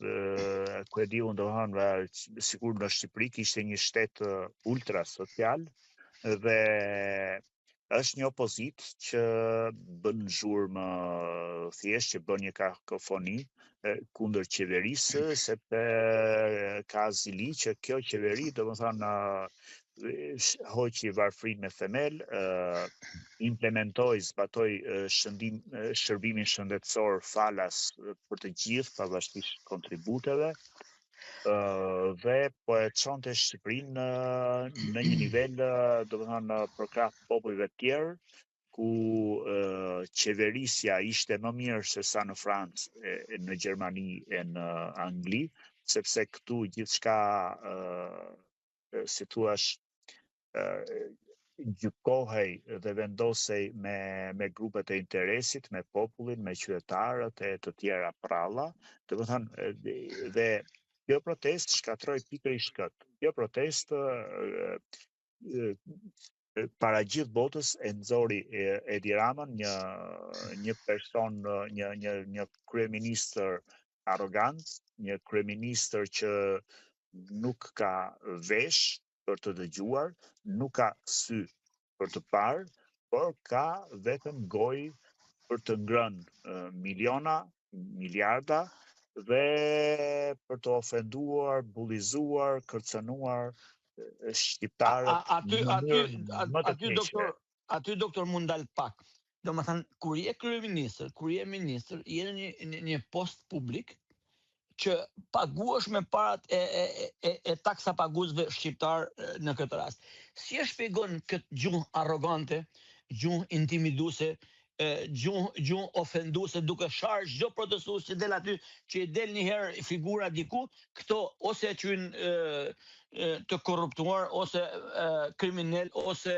ku e di unë dohënë sikur në Shqipëri kishte një shtet ultra social dhe është një opozit që bën zhurmë thjesht, që bën një kakofoni kundër qeverisë, sepse ka zili që kjo qeveri, domethënë hoqi varfrin me themel, implementoi, zbatoi shërbimin shëndetësor falas për të gjithë, pavarësisht kontributeve, dhe po e çonte Shqipërinë në një nivel, domethënë për krah popujve të tjerë, ku qeverisja ishte më mirë se sa në Francë, në Gjermani e në Angli, sepse këtu gjithçka, si thuash, gjykohej dhe vendosej me grupet e interesit, me popullin, me qytetarët e të tjera pralla. Domethënë dhe kjo protest shkatroi pikërisht këtë. Kjo protest para gjithë botës e nxori Edi Ramën, një person, një kryeministër arrogant, një kryeministër që nuk ka vesh për të dëgjuar, nuk ka sy për të parë, por ka vetëm gojë për të ngrënë miliona, miliarda dhe për të ofenduar, bullizuar, kërcënuar shqiptarët më të keqe. Aty doktor mund dal pak. Domethënë kur je kryeministër, kur je ministër, je në një post publik që paguash me parat e taksa paguesve shqiptar në këtë rast. Si e shpjegon këtë gjuhë arrogante, gjuhë intimiduese, gjuhë ofenduese, duke sharë çdo protestues që del aty, që i del një herë figura diku, këto ose e quajnë të korruptuar, ose kriminal, ose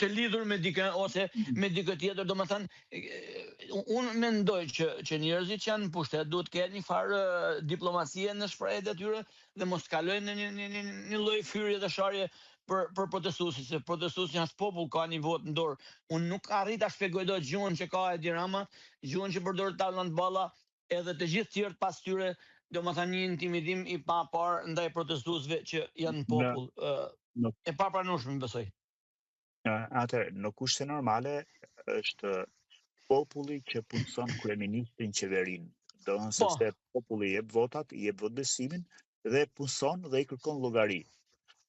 të lidhur me dikë, ose me dikë tjetër. Domethënë unë mendoj që njerëzit që janë në pushtet duhet të kenë një farë diplomacie në shprehjet e tyre dhe mos kalojnë në një lloj fyrje dhe sharje për protestuesit, se protestuesit janë popull, ka një votë në dorë. Unë nuk arrit ta shpjegoj dot gjuhën që ka Edi Rama, gjuhën që përdor Tavlan Balla, edhe të gjithë tjerët pas tyre, domethënë një intimidim i papar ndaj protestuesve që janë popull, e papranueshme besoj. Atëherë, në kushte normale është populli që punëson kryeministrin qeverinë. Do të thonë sepse populli jep votat, jep votbesimin dhe punëson dhe i kërkon llogari.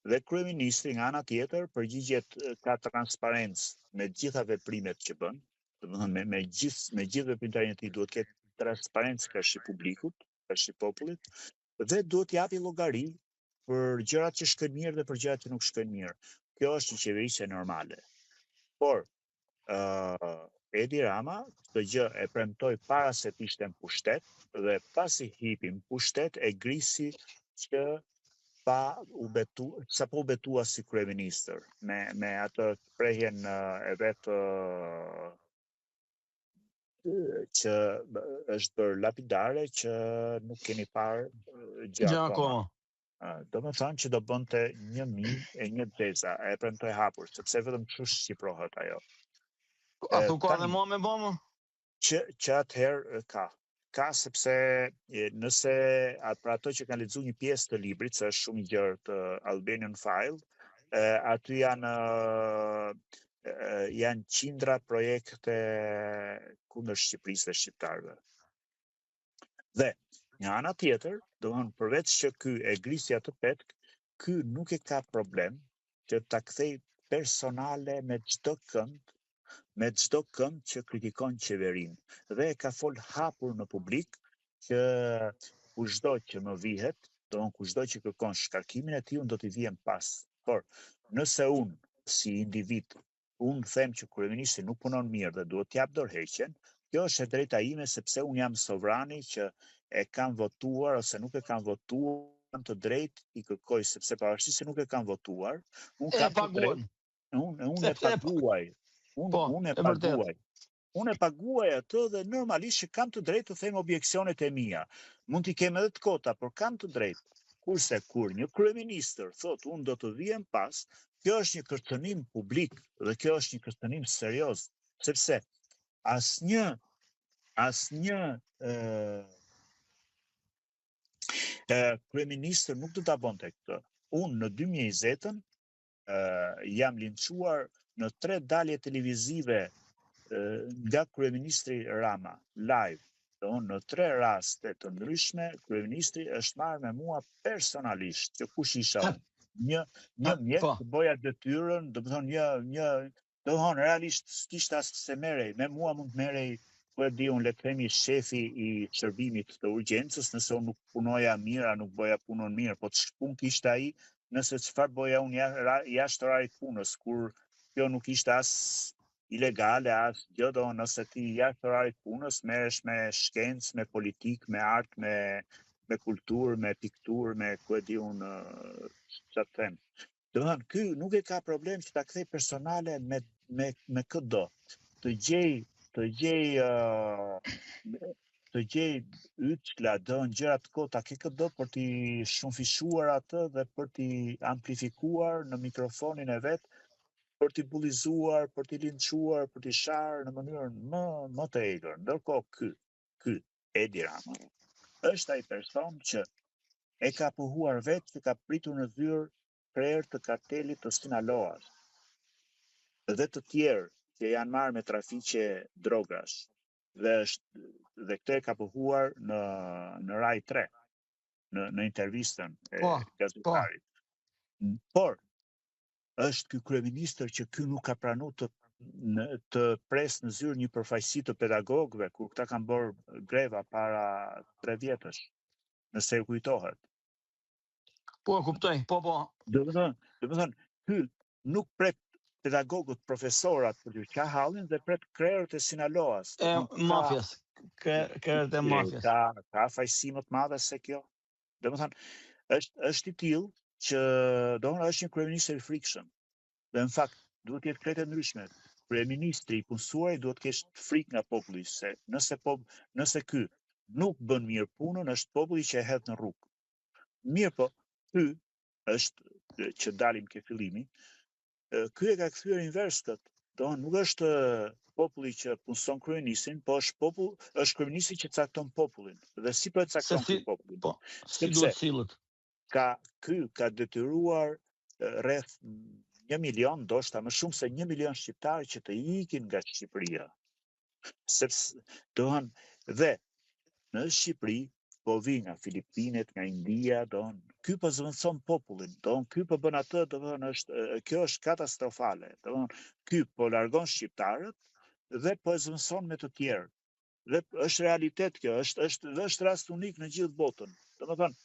Dhe kryeministri nga ana tjetër përgjigjet ka transparencë me të gjitha veprimet që bën, do të thonë me gjithë veprimtarinë e tij duhet të ketë transparencë karshi publikut, karshi popullit, dhe duhet t'japi llogari për gjërat që shkojnë mirë dhe për gjërat që nuk shkojnë mirë. Kjo është një qeverisje normale. Por Edi Rama këtë gjë e premtoi para se të ishte në pushtet dhe pasi hipi në pushtet e grisi që sapo u betua si kryeministër me atë shprehjen e vet që është bërë lapidare që nuk keni parë gjë akoma. Do më thënë që do bënte një mi e një dzeza, e premtoi hapur, sepse vetëm kështu shqiprohet ajo. A thu ka dhe mua me bëmë? Që atëherë ka sepse nëse për ato që kanë lexuar një pjesë të librit, që është shumë i gjerë të Albanian File, aty janë qindra projekte kundër Shqipërisë dhe shqiptarëve. Dhe nga ana tjetër, do të thonë përveç që ky e grisi atë petk, ky nuk e ka problem që ta kthej personale me çdo kënd që kritikon qeverinë. Dhe ka fol hapur në publik që kushdo që më vihet, do të thonë kushdo që kërkon shkarkimin e tij, unë do t'i vjem pas. Por nëse unë si individ unë them që kryeministri nuk punon mirë dhe duhet t'jap dorëheqjen, kjo është e drejta ime sepse unë jam sovrani që e kam votuar ose nuk e kam votuar, kam të drejtë i kërkoj sepse pavarësisht se nuk e kam votuar, unë kam të drejtë. Unë e paguaj. Unë e paguaj atë dhe normalisht që kam të drejtë të them objeksionet e mia. Mund t'i kem edhe të kota, por kam të drejtë. Kurse kur një kryeministër thotë unë do të vijem pas, kjo është një kërcënim publik dhe kjo është një kërcënim serioz, sepse asnjë kryeministër nuk do ta bënte këtë. Unë në 2020-ën jam linçuar në 3 dalje televizive nga kryeministri Rama, live. Në 3 raste të ndryshme, kryeministri është marrë me mua personalisht, që kush isha unë. Një mjet të boja detyrën, do të thonë realisht s'kishte as se merrej, me mua mund të merrej, po e di unë le të themi shefi i shërbimit të urgjencës, nëse unë nuk punoja mirë, nuk boja punën mirë, po ç'pun kishte ai, nëse çfarë boja unë jashtë orarit punës, kur kjo nuk ishte as ilegale, as gjë, do nëse ti jashtë orarit punës merresh me shkencë, me politikë, me art, me kulturë, me pikturë, me ku e di unë çfarë them. Do të thonë ky nuk e ka problem që ta kthej personale me këdo. Të gjej yçla, gjëra të kota ke këdo për t'i shumëfishuar atë dhe për t'i amplifikuar në mikrofonin e vet, për t'i bullizuar, për t'i linçuar, për t'i sharë në mënyrën më të egër. Ndërkohë ky Edi Rama është ai person që e ka pohuar vetë që ka pritur në zyrë krerë të kartelit të Sinaloas dhe të tjerë që janë marrë me trafiqe drogash. Dhe këtë e ka pohuar në Rai 3, në intervistën e gazetarit. Por është ky kryeministër që ky nuk ka pranuar të pres në zyrë një përfaqësi të pedagogëve kur këta kanë bërë greva para 3 vjetësh, nëse ju kujtohet. Po, kuptoj, po. Do të thonë, ky nuk pret pedagogët, profesorat për t'u qah hallin dhe pret krerët e Sinaloas. Mafjas, krerët e mafjas. Ka fajsi më të madhe se kjo. Do të thonë, është i tillë që është një kryeministër i frikshëm. Dhe në fakt duhet të jetë krete ndryshme. Kryeministri i punësuar duhet të kesh frikë nga populli, se nëse ky nuk bën mirë punën, është populli që e hedh në rrugë. Mirë po, ky është që dalim ke fillimi, ky e ka kthyer invers këtë. Nuk është populli që punson kryeministrin, po është kryeministri që cakton popullin. Dhe si po e cakton ky popullin? Po, si duhet sillet. Ky ka detyruar rreth 1 milion, ndoshta më shumë se 1 milion shqiptarë që të ikin nga Shqipëria. Sepse dohen dhe në Shqipëri po vi nga Filipinet, nga India, ky po zëvendëson popullin, ky po bën atë, kjo është katastrofale. Ky po largon shqiptarët dhe po e zëvendëson me të tjerë. Dhe është realitet kjo, është rast unik në gjithë botën. Domethënë,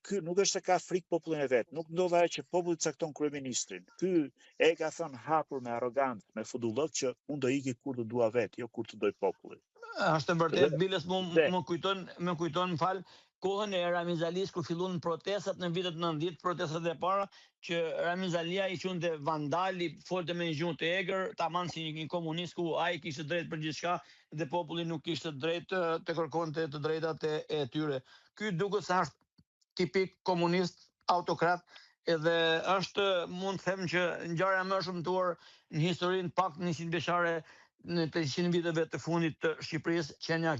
ky nuk është se ka frikë popullin e vet, nuk ndodh ajo që populli cakton kryeministrin. Ky e ka thënë hapur me arrogancë, me fudullok që unë do iki kur të dua vet, jo kur të doj populli. Është vërtet, Biles, më kujton, më fal, kohën e Ramiz Alis kur filluan protestat në vitet 90, protestat e para, që Ramiz Alia i quante vandali, folte me një gjuhë të egër, tamam si një komunist ku ai kishte drejt për gjithçka dhe populli nuk kishte drejt të kërkonte të drejtat e tyre. Ky duket se është tipik komunist, autokrat, edhe është, mund të them që ngjarja më e shëmtuar në historinë pak 100 vjeçare në 300 viteve të fundit të Shqipërisë, qenia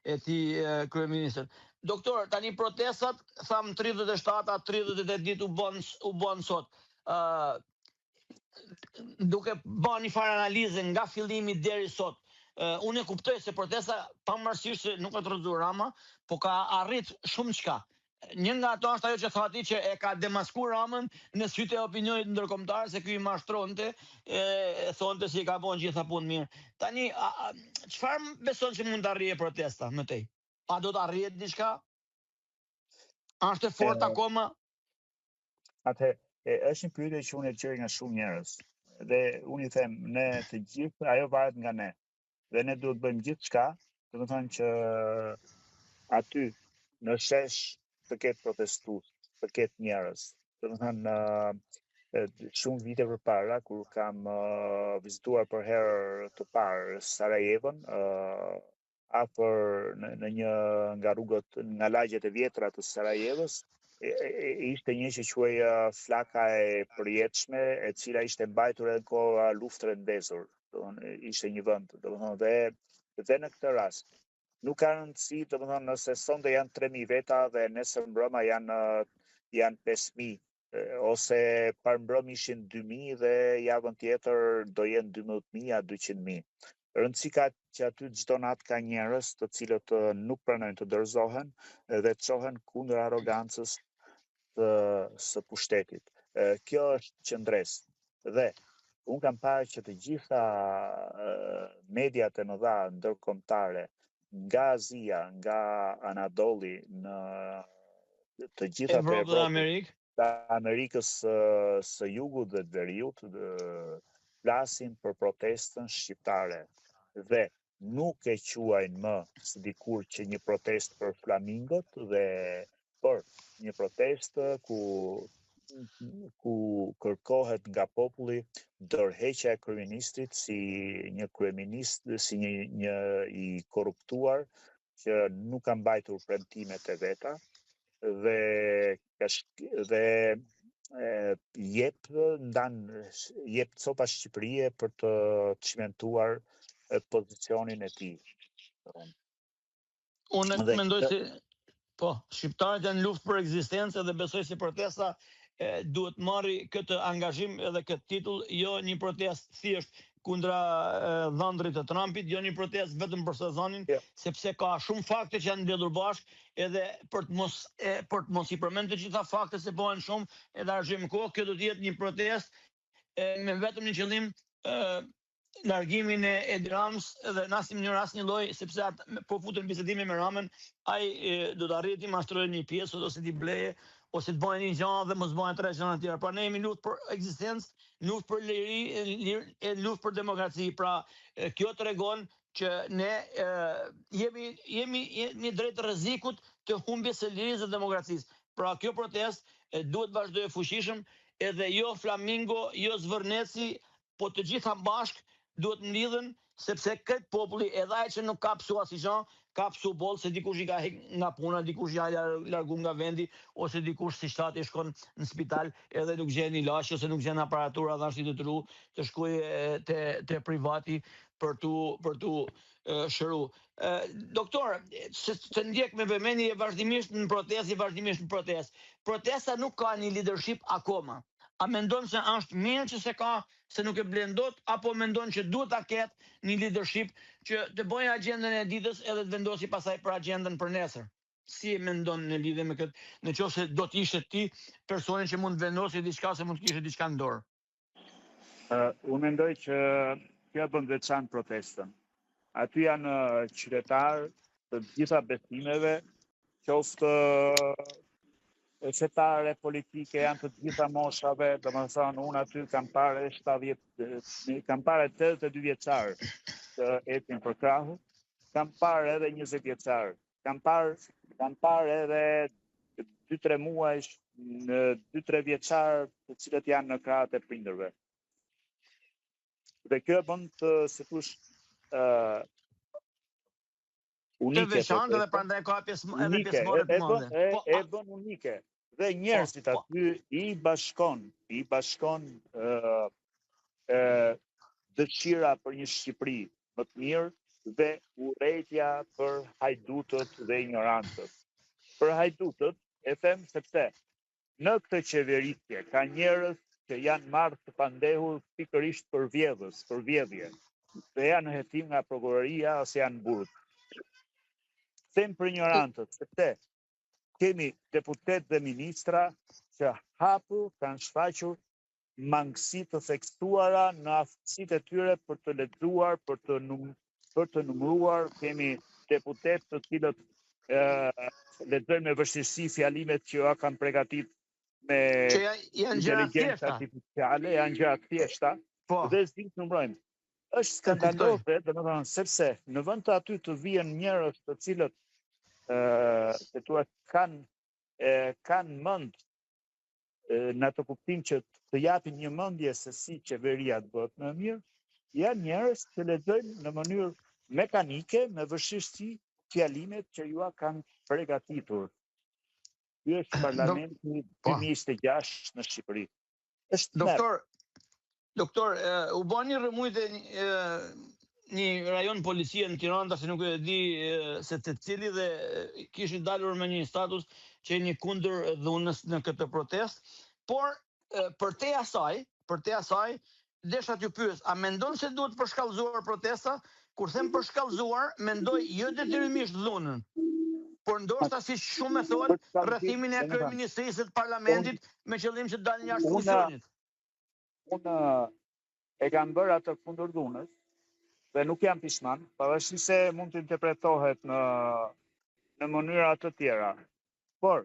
e tij kryeministër. Doktor, tani protestat, tham 37-38 ditë u bën sot. Duke bën një farë analizë nga fillimi deri sot, unë e kuptoj se protesta, pavarësisht se nuk ka rrëzuar Rama, po ka arrit shumë çka. Një nga ato është ajo që thati që e ka demaskuar Ramën në sytë e opinionit ndërkombëtar se ky i mashtronte, thonte se i ka bën gjitha punë mirë. Tani, çfarë beson se mund të arrijë protesta më tej? A do të arrihet diçka? Është e fortë akoma? Atë është një pyetje që unë e gjej nga shumë njerëz. Dhe unë i them, ne të gjithë, ajo varet nga ne. Dhe ne duhet bëjmë gjithçka, domethënë që aty në shesh të ketë protestues, të ketë njerëz. Domethënë, shumë vite përpara, kur kam vizituar për herë të parë Sarajevon, afër në një nga rrugët, nga lagjet e vjetra të Sarajevos, ishte një që quhej flaka e përjetshme, e cila ishte mbajtur edhe në kohë luftës së ndezur. Ishte një vend, domethënë, dhe në këtë rast nuk ka rëndësi, domethënë, nëse sonte janë 3000 veta dhe nesër mbrëma janë 5000, ose parmbrëm ishin 2000 dhe javën tjetër do jenë 12000 a 200000. Rëndësi ka që aty çdo natë ka njerëz të cilët nuk pranojnë të dorëzohen dhe të çohen kundër arrogancës së pushtetit. Kjo është qëndres. Dhe unë kam parë që të gjitha mediat e mëdha ndërkombëtare, nga Azia, nga Anadoli, në të gjitha Evropë dhe Amerikë, Amerikës së Jugut dhe të Veriut, flasin për protestën shqiptare dhe nuk e quajnë më si dikur që një protestë për flamingot dhe për një protestë ku kërkohet nga populli ndërheqja e kryeministrit si një kryeminist, si një i korruptuar që nuk ka mbajtur premtimet e veta dhe jep copa Shqipërie për të çmentuar pozicionin e tij. Unë mendoj se po, shqiptarët janë luftë për ekzistencë dhe besoj se protesta duhet marri këtë angazhim edhe këtë titull, jo një protest thjesht kundra dhëndrit të Trumpit, jo një protest vetëm për sezonin, sepse ka shumë fakte që janë mbledhur bashkë, edhe për të mos i përmend të gjitha fakte se bëhen shumë, edhe argjojmë kohë, kjo do të jetë një protest me vetëm një qëllim, largimin e Edi Ramës dhe në asnjë lloj, sepse po futen bisedime me Ramën, ai do të arrijë të mashtrojë një pjesë ose t'i bleje, ose të bëjnë një gjë dhe mos bëjnë 3 gjëra të tjera. Pra ne jemi luftë për ekzistencë, luftë për liri, luftë për demokraci. Pra kjo tregon që ne jemi drejt rrezikut të humbjes së lirisë dhe demokracisë. Pra kjo protestë duhet vazhdojë fuqishëm, edhe jo flamingo, jo zvërneci, po të gjitha bashkë duhet mlidhen, sepse këtë populli, edhe ai që nuk ka psu asnjë gjë, ka psu boll se dikush i ka hek nga puna, dikush ja largu nga vendi, ose dikush si shtati shkon në spital edhe nuk gjen ilaç ose nuk gjen aparatura dhe është i detyruar të shkojë te privati për tu shëru. Doktor, se ndjek me vëmendje vazhdimisht në protestë. Protesta nuk ka një leadership akoma. A mendon se është mirë që se nuk e blendot, apo mendon që duhet ta ketë një leadership që të bëjë agjendën e ditës edhe të vendosi pasaj për agjendën për nesër? Si e mendon në lidhje me këtë, në qoftë se do të ishe ti personi që mund të vendosi diçka se mund të kishe diçka në dorë? Unë mendoj që kjo bën veçantë protestën. Aty janë qytetarë të gjitha besimeve, qoftë fetare, politike, janë të gjitha moshave, domethënë unë aty kam parë 82 vjeçar të ecin për krahu, kam parë edhe 20 vjeçar, kam parë edhe 2-3 muajsh në 2-3 vjeçar të cilët janë në krahët e prindërve. Dhe kjo bën të unike. Të veçantë dhe prandaj ka pjesëmarrje të madhe. E bën unike. Dhe njerëzit aty i bashkon dëshira për një Shqipëri më të mirë dhe urrejtja për hajdutët dhe ignorantët. Për hajdutët e them sepse në këtë qeverisje ka njerëz që janë marrë të pandehur pikërisht për vjedhje, dhe janë hetim nga prokuroria ose janë burg. Them për ignorantët, sepse kemi deputet dhe ministra që kanë shfaqur mangësi të theksuara në aftësitë e tyre për të lexuar, për të numëruar. Kemi deputet të cilët lexojnë me vështirësi fjalimet që ja kanë përgatitur me inteligjencë artificiale, janë gjëra të thjeshta, dhe s'dim të numërojmë. Është skandaloze, domethënë, sepse në vend të aty të vihen njerëz të cilët kanë mend në atë kuptim që të japin një mendje se si qeveria të bëhet më mirë, janë njerëz që lexojnë në mënyrë mekanike, me vështirësi fjalimet që ju kanë përgatitur. Ky është parlamenti 2026 në Shqipëri. Doktor, u bën një rrëmujtje një rajon policie në Tiranë, se nuk e di se të cili, dhe kishin dalur me një status që një kundër dhunës në këtë protest, por për te asaj, desha t'ju pyes, a mendon se duhet përshkallëzuar protesta? Kur them përshkallëzuar, mendoj jo detyrimisht dhunën, por ndoshta si shumë e thonë, rrethimin e kryeministrisë të parlamentit me qëllim që të dalin jashtë funksionit. Unë e kam bërë atë kundër dhunës dhe nuk jam pishman, pavarësisht se mund të interpretohet në mënyra të tjera. Por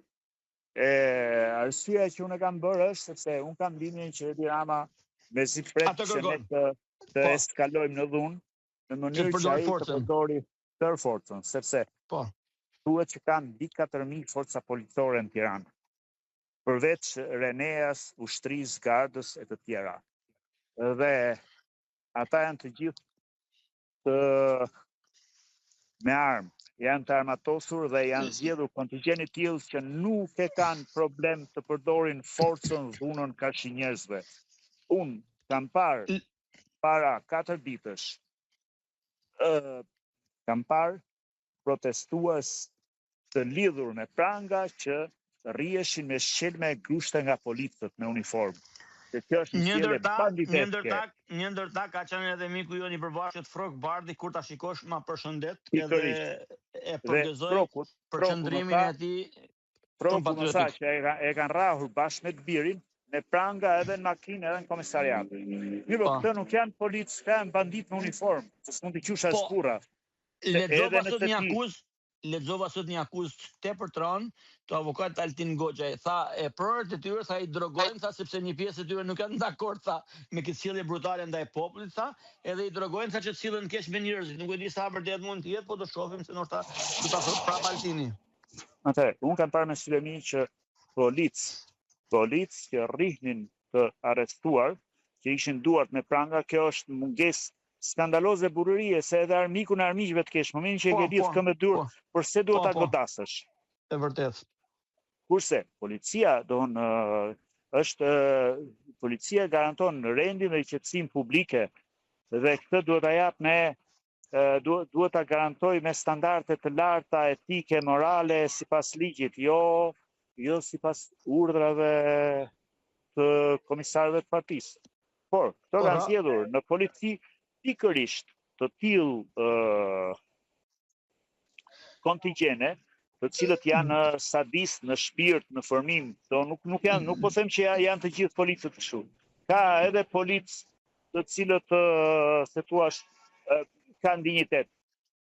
arsyeja që unë e kam bërë është sepse unë kam linjën që Edi Rama mezi pret që ne të eskalojmë në dhunë në mënyrë që ai të përdori tërë forcën, sepse thuhet që kanë mbi 4.000 forca policore në Tiranë, përveç Reneas, ushtrisë, gardës e të tjera. Dhe ata janë të gjithë me armë, janë të armatosur dhe janë zgjedhur kontingjenit tillë që nuk e kanë problem të përdorin forcën, dhunën kaq njerëzve. Unë kam parë para 4 ditësh, kam parë protestues të lidhur me pranga që rrieshin me shqelme e grushte nga policët me uniformë. Një ndërta ka qenë edhe miku joni i përbashkët Frok Bardhi, kur ta shikosh ma përshëndet edhe e përgëzoj për qëndrimin e tij. Froku më tha që e kanë rrahur bashkë me të birin, me pranga edhe në makinë edhe në komisariat. Mirë, këto nuk janë policë, këto janë bandit me uniformë, se s'mund të qush as kurrë. Lexova sot një akuzë tepër të rënd të avokatit Altin Goxha. Tha prorët e tyre i drogojnë, sepse një pjesë e tyre nuk janë dakord me këtë sjellje brutale ndaj popullit, edhe i drogojnë që sillen keq me njerëzit. Nuk e di sa vërtet mund të jetë, po do shohim se ndoshta do ta thot prap Altini. Atëherë, unë kam parë me sy e mi që policë që rrihnin të arrestuar, që ishin duart me pranga, kjo është mungesë skandaloze burërie, se edhe armiku në armiqve të kesh, momentin që e ke lidh këmbë dur, përse duhet ta godasësh? E vërtet. Kurse policia policia garanton rendin dhe qetësinë publike, dhe këtë duhet ta jap duhet ta garantoj me standarde të larta etike, morale, sipas ligjit, jo sipas urdhrave të komisarëve të partisë. Por, këto kanë zgjedhur në polici pikërisht të tillë kontingjene, të cilët janë sadist në shpirt, në formim, nuk po them që janë të gjithë policët kështu. Ka edhe policë të cilët se thua kanë dinjitet.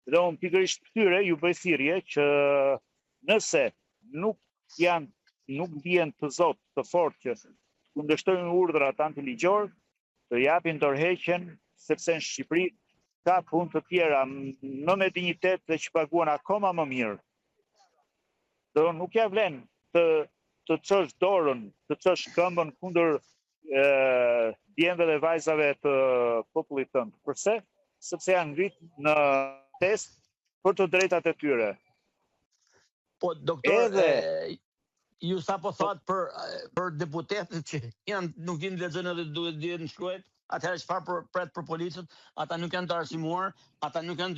Dhe unë pikërisht këtyre ju bëj thirrje që nëse nuk bien të zotë të fortë që kundërshtojnë urdhrat antiligjor, të japin dorëheqjen, sepse në Shqipëri ka punë të tjera më me dinjitet dhe që paguan akoma më mirë. Do nuk ja vlen të çosh dorën, të çosh këmbën kundër djemve dhe vajzave të popullit tënd. Përse? Sepse janë ngritur në test për të drejtat e tyre. Po, doktor, ju sa po thot për deputetët që janë nuk dinë lexojnë edhe duhet dinë shkruajnë, atëherë çfarë pret për policët? Ata nuk janë të arsimuar, ata nuk janë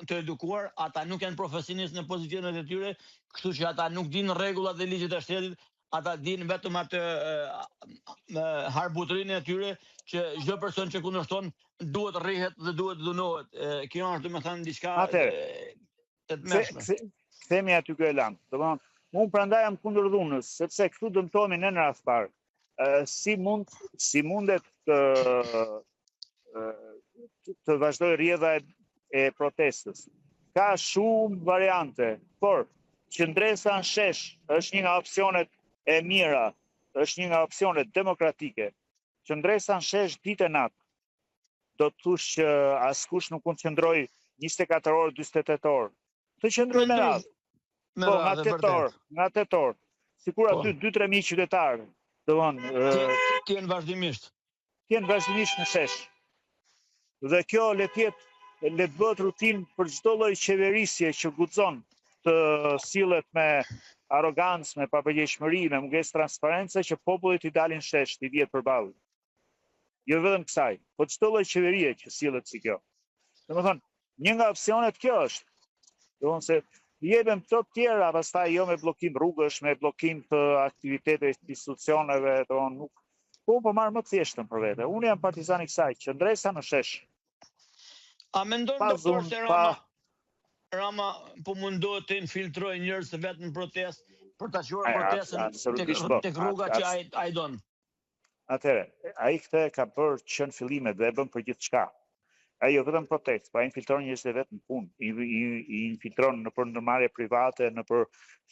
të edukuar, ata nuk janë profesionistë në pozicionet e tyre, kështu që ata nuk dinë rregullat dhe ligjet e shtetit, ata dinë vetëm atë harbuturinë e tyre që çdo person që kundërshton duhet rrihet dhe duhet dhunohet. Kjo është domethënë diçka e tmerrshme. Kthemi aty ku e lam. Domethënë, unë prandaj jam kundër dhunës, sepse këtu dëmtohemi në rast parë. Si mundet të vazhdoj rrjedha e protestës. Ka shumë variante, por qëndresa në shesh është një nga opsionet e mira, është një nga opsionet demokratike. Qëndresa në shesh ditë e natë. Do të thush që askush nuk mund të qëndroj 24 orë, 48 orë. Të qëndroj me radhë. Po, nga tetor. Sikur aty 2-3 mijë qytetarë. Tjenë vazhdimisht. Tjenë vazhdimisht në shesh. Dhe kjo le të bëhet rutinë për çdo lloj qeverisje që guxon të sillet me arrogancë, me papërgjegjshmëri, me mungesë transparence që popullit i dalin shesh, i vjet përballë. Jo vetëm kësaj, po çdo lloj qeverie që sillet si kjo. Domethënë, një nga opsionet kjo është. Domethënë se jepem këto të tjera, pastaj jo me bllokim rrugësh, me bllokim të aktiviteteve të institucioneve, domethënë nuk. Po marr më thjeshtën për vete. Unë jam partizan i kësaj, qëndresa në shesh. A mendon doktor se Rama po mundohet të infiltrojë njerëz vetëm në protestë për ta quajtur protestën tek rruga që ai don? Atëherë, ai këtë ka bërë që në fillimet dhe e bën për gjithçka. Ai jo vetëm protestë, po ai infiltron njerëz vetëm në punë, i infiltron në për ndërmarrje private, në për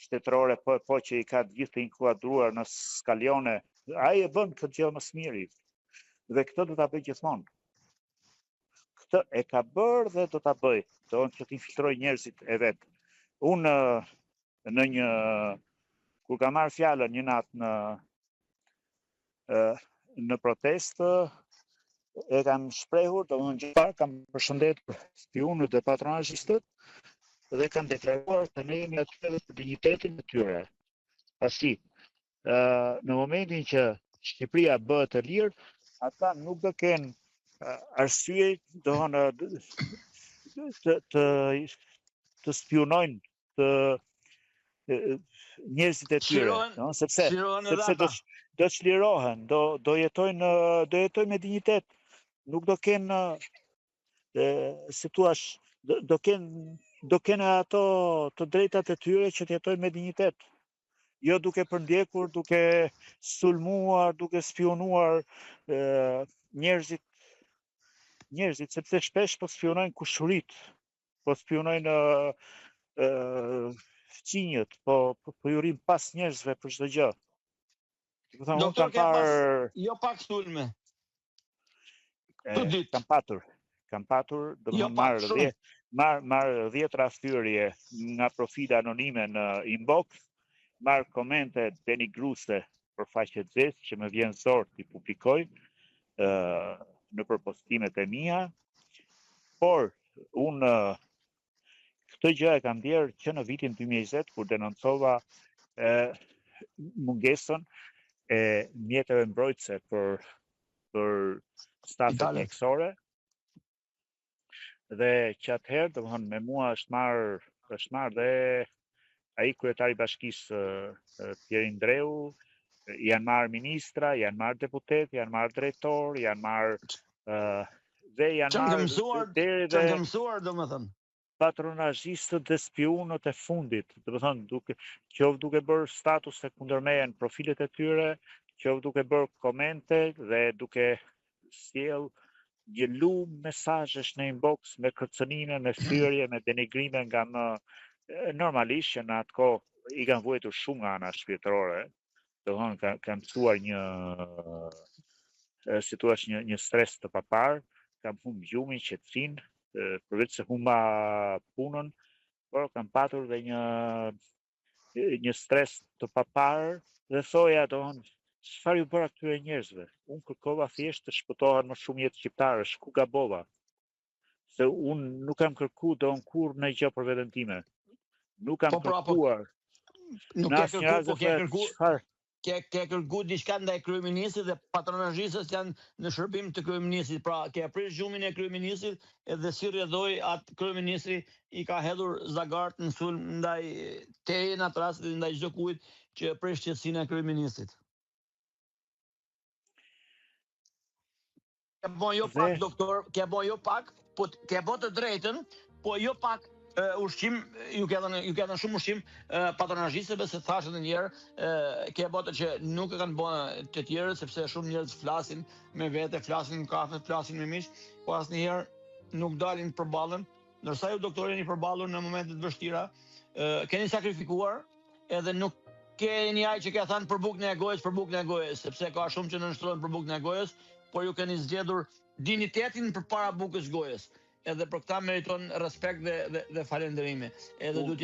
shtetërore, po që i ka të gjithë të inkuadruar në skalione. Ai e bën këtë gjë më së miri. Dhe këtë do ta bëj gjithmonë. Këtë e ka bërë dhe do ta bëj. Do të infiltroj njerëzit e vet. Unë kur kam marrë fjalën një natë në protestë, e kam shprehur, domethënë gjithçka kam përshëndetur spionët dhe patronazhistët dhe kam deklaruar të ne jemi aty për dinjitetin e tyre. Pasi në momentin që Shqipëria bëhet e lirë, ata nuk do kenë arsye të spionojnë njerëzit e tyre, sepse do çlirohen, do jetojnë me dinjitet, nuk do kenë si thua, do kenë ato të drejtat e tyre që të jetojnë me dinjitet. Jo duke përndjekur, duke sulmuar, duke spionuar njerëzit, sepse shpesh po spionojnë kushturit, po spionojnë fqinjët, po ju rrin pas njerëzve për çdo gjë. Doktor, jo pak sulme. Kam patur, domethënë marr 10 rafyrje nga profile anonime në inbox, marr komente denigruese për faqe zez që më vjen zor t'i publikoj në përpostimet e mia, por unë këtë gjë e kam bjerë që në vitin 2020 kur denoncova mungesën e mjeteve mbrojtëse për stafet mjekësore dhe që atëherë domethënë me mua është marrë dhe ai kryetari i bashkisë Pieri Ndreu, janë marrë ministra, janë marrë deputet, janë marrë drejtor, janë marrë dhe janë marrë deri dhe Çan mësuar domethënë. patronazhistët dhe spionët e fundit, domethënë qoftë duke bërë statuse kundër meje në profilet e tyre, qoftë duke bërë komente dhe duke sjell një lumë mesazhesh në inbox me kërcënime, me thyrje, me denigrime nga më normalisht që në atë kohë i kanë vuajtur shumë nga ana shpirtërore, domethënë kanë mësuar si thua një stres të papar, kam humbur gjumin, qetësinë, përveç se humba punën, por kam patur dhe një stres të papar dhe thoja domethënë çfarë ju bëra këtyre njerëzve? Unë kërkova thjesht të shpëtohen më shumë jetë shqiptarësh, ku gabova? Se unë nuk kam kërku kurrë në gjë për veten time. Nuk kam kërkuar. Nuk ke kërkuar, ke kërku diçka ndaj kryeministit dhe patronazhistët janë në shërbim të kryeministit. Pra ke prish gjumin e kryeministit edhe si rrjedhoi atë kryeministri i ka hedhur zagart në sulm ndaj teje në atë rast dhe ndaj çdo kujt që prish qetësinë e kryeministit. Ke bën jo pak doktor, ke bën jo pak, po ke bën të drejtën, po jo pak ushqim, ju ke dhënë shumë ushqim patronazhistëve, se thashë edhe një herë, ke botë që nuk e kanë bën të tjerët sepse shumë njerëz flasin me vete, flasin në kafe, flasin me miq, po asnjëherë nuk dalin përballën, ndërsa ju doktor jeni përballur në momente të vështira, keni sakrifikuar edhe nuk keni ai që ka thënë për bukën e gojës, sepse ka shumë që nënshtrohen për bukën e gojës, por ju keni zgjedhur dinitetin përpara bukës gojës. Edhe për këta meriton respekt dhe falënderime. Edhe duhet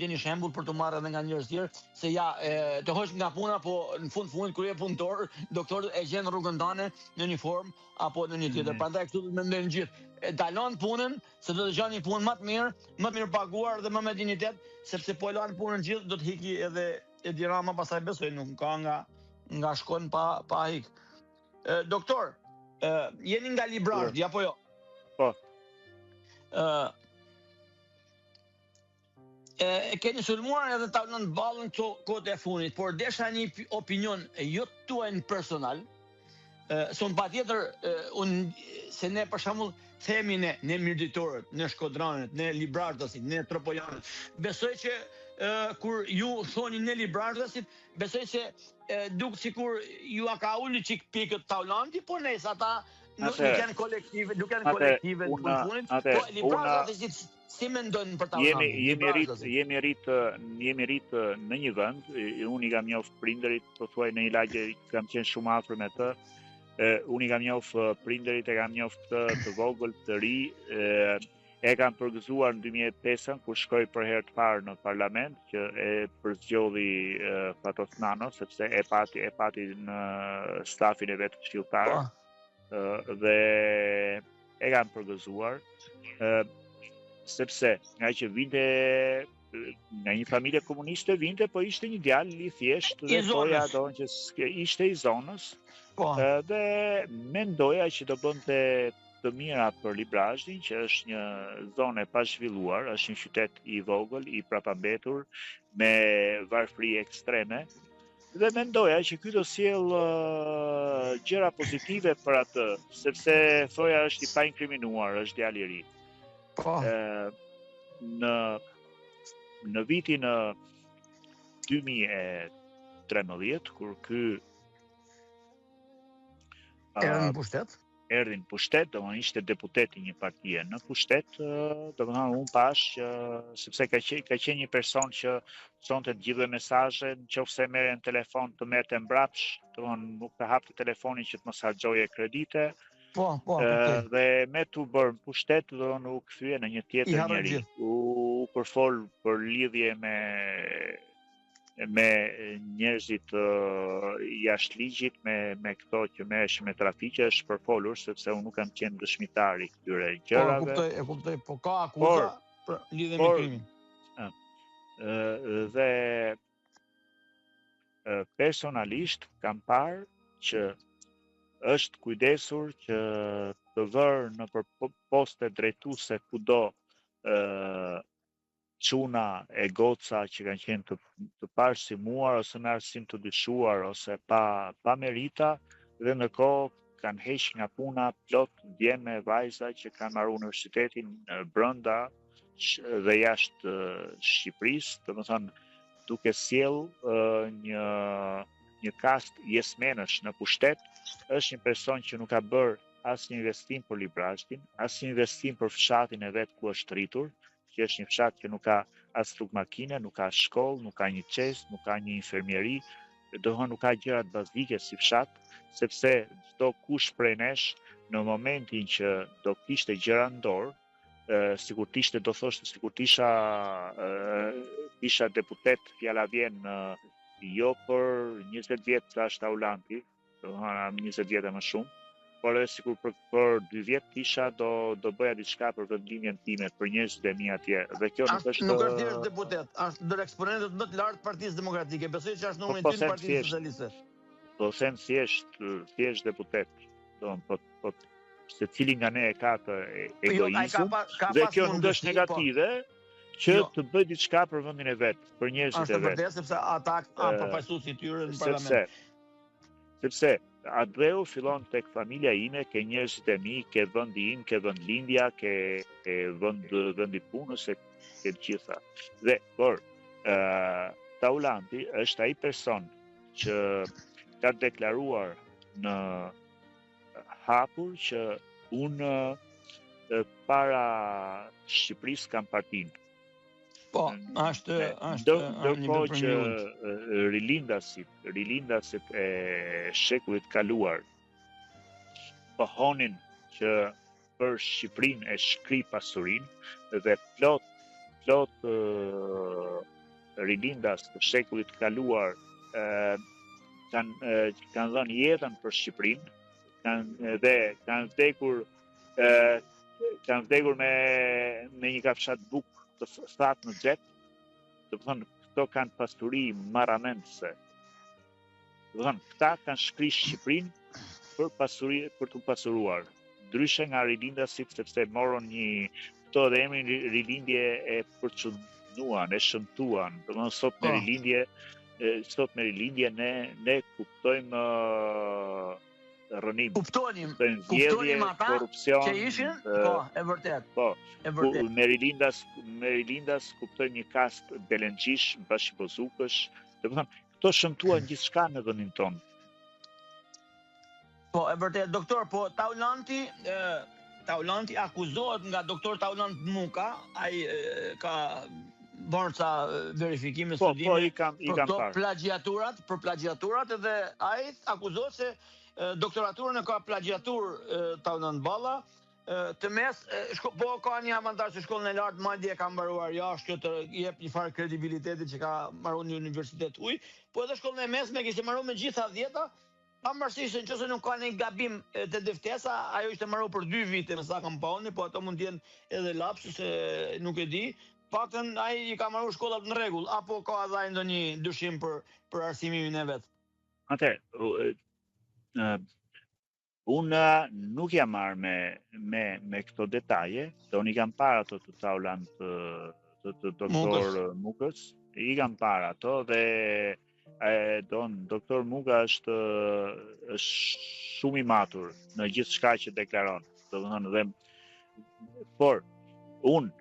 jeni shembull për të marrë edhe nga njerëz tjerë, se ja të hosh nga puna, po në fund krye punëtor, doktor e gjen rrugën tane në një formë apo në një tjetër. Prandaj këtu do të mendojnë gjithë. Dalon punën, se do të dëgjoni një punë më të mirë paguar dhe më me dinitet, sepse po lan punën gjithë, do të hiki edhe Edi Rama, pastaj besoj nuk ka nga shkon pa hik. Doktor, jeni nga Librazhdi, apo jo? Po. Keni sulmuar edhe ta nën ballën kohët e fundit, por desha një opinion jo tuaj personal, son patjetër se ne për shembull themi ne mirëditorët, ne shkodranët, ne librazhdasit, ne tropojanët. Besoj që kur ju thoni ne librazhdasit, besoj se duket sikur ju a ka ulë çik pikët taulanti, po nëse ata nuk janë kolektive, në fundit, po librazhdasit si mendojnë për taulantin? Jemi rrit në një vend, unë i kam njoft prindërit, po thuaj në një lagje kam qenë shumë afër me të. Unë i kam njoft prindërit, e kam njoft të vogël, të ri, e kam përgëzuar në 2005 kur shkoj për herë të parë në parlament, që e përzgjodhi Fatos Nano, sepse e pati në stafin e vetë këshilltar, dhe e kam përgëzuar, sepse nga që vinte nga një familje komuniste vinte, po ishte një djalë i thjeshtë dhe thoja që ishte i zonës, dhe mendoja që do bënte të mira për Librazhdin, që është një zonë e pazhvilluar, është një qytet i vogël, i prapambetur, me varfëri ekstreme, dhe mendoja që ky do sjell gjëra pozitive për atë, sepse thoja është i painkriminuar, është djalë i ri. Në vitin 2013, kur ky erdhi në pushtet, domethënë ishte deputet i një partie në pushtet, domethënë unë pash që sepse ka qenë një person që çonte të gjithë mesazhet, nëse merren telefon të merrte mbrapsh, domethënë nuk ka hapte telefonin që të mos harxhoje kredite. Dhe me tu bërë në pushtet, domethënë u kthye në një tjetër njeri. U përfol për lidhje me njerëzit jashtë ligjit, me këto që merreshin me trafiqe, është përfolur sepse unë nuk kam qenë dëshmitar i këtyre gjërave. E kuptoj, po ka akuza për lidhje me krimin. Dhe personalisht kam parë që është kujdesur që të vërë në poste drejtuese kudo çuna e goca që kanë qenë të parësimuar ose në arsim të dyshuar ose pa merita, dhe ndërkohë kanë heq nga puna plot djeme vajza që kanë marrë universitetin brenda dhe jashtë Shqipërisë, domethënë duke sjell një kast jesmenësh në pushtet. Është një person që nuk ka bërë asnjë investim për Librashtin, asnjë investim për fshatin e vet ku është rritur, që është një fshat që nuk ka as rrugmakine, nuk ka shkollë, nuk ka një qest, nuk ka një infermieri, nuk ka gjërat bazike si fshat, sepse çdo kush prej nesh në momentin që do kishte gjëra në dorë, sikur t'ishte, do thoshte sikur isha deputet, fjala vjen jo për 20 vjet sa është Taulanti, 20 vjet e më shumë, por edhe sikur për 2 vjet isha do bëja diçka për vendlinjen time, për njerëzit e mi atje. Dhe kjo nuk është thjesht deputet, është ndër eksponentët më të lartë të Partisë Demokratike. Besoj që është numri 2 i Partisë Socialiste. Po them thjesht deputet. Po secili nga ne e ka të egoizëm, dhe kjo nuk është negative, që të bëj diçka për vendin e vet, për njerëzit e vet. Është vërtet sepse ata përfaqësuesit e tyre në parlament. Sepse Adreu fillon tek familja ime, ke njerëzit e mi, ke vendi im, ke vendlindja, ke vendi punës, ke të gjitha. Dhe por Taulanti është ai person që ka deklaruar në hapur që unë para Shqipërisë kam partinë. Po, është ndërkohë që rilindasit e shekullit kaluar pohonin që për Shqipërinë e shkri pasurinë, dhe plot rilindas të shekullit kaluar kanë dhënë jetën për Shqipërinë, dhe kanë vdekur me një kafshat bukë të thatë në xhep. Do të thonë, këto kanë pasuri marramendse. Do të thonë, këta kanë shkri Shqipërinë për të pasuruar. Ndryshe nga rilindasit, sepse morën këto dhe emrin rilindje e përçunuan, e shëmtuan. Do të thonë, sot me rilindje ne kuptojmë rënim. Kuptonim ata korupcion, që ishin, po, e vërtet. Po, me rilindas kuptojmë një kast belengjish, bashkëbozukësh, dhe thonë, këto shëmtuan gjithçka në vendin tonë. Po, e vërtet, doktor, po Taulanti akuzohet nga doktor Taulant Muka, ai ka bërë ca verifikime, studime për plagiaturat, edhe ai akuzohet se doktoraturën e ka plagiatur Taulant Balla, të mes, po ka një avantazh se shkollën e lartë madje ka mbaruar jashtë, që të jep një farë kredibiliteti që ka marrë një universitet huj, po edhe shkollën e mesme kishte marrë me gjitha 10-ta, pavarësisht nëse nuk ka një gabim të deftesa, ajo ishte marrë për 2 vite, me sa kam pauni, po ato mund të jenë edhe lapsus, nuk e di. Paktën ai I ka marrë shkollat në rregull, apo ka edhe ai ndonjë dyshim për arsimimin e vet. Atëherë, unë nuk jam marrë me këto detaje, dhe unë I kam parë ato të Taulant të doktor Mukës, I kam parë ato, dhe doktor Muka është shumë I matur në gjithë shka që deklaron. Por, unë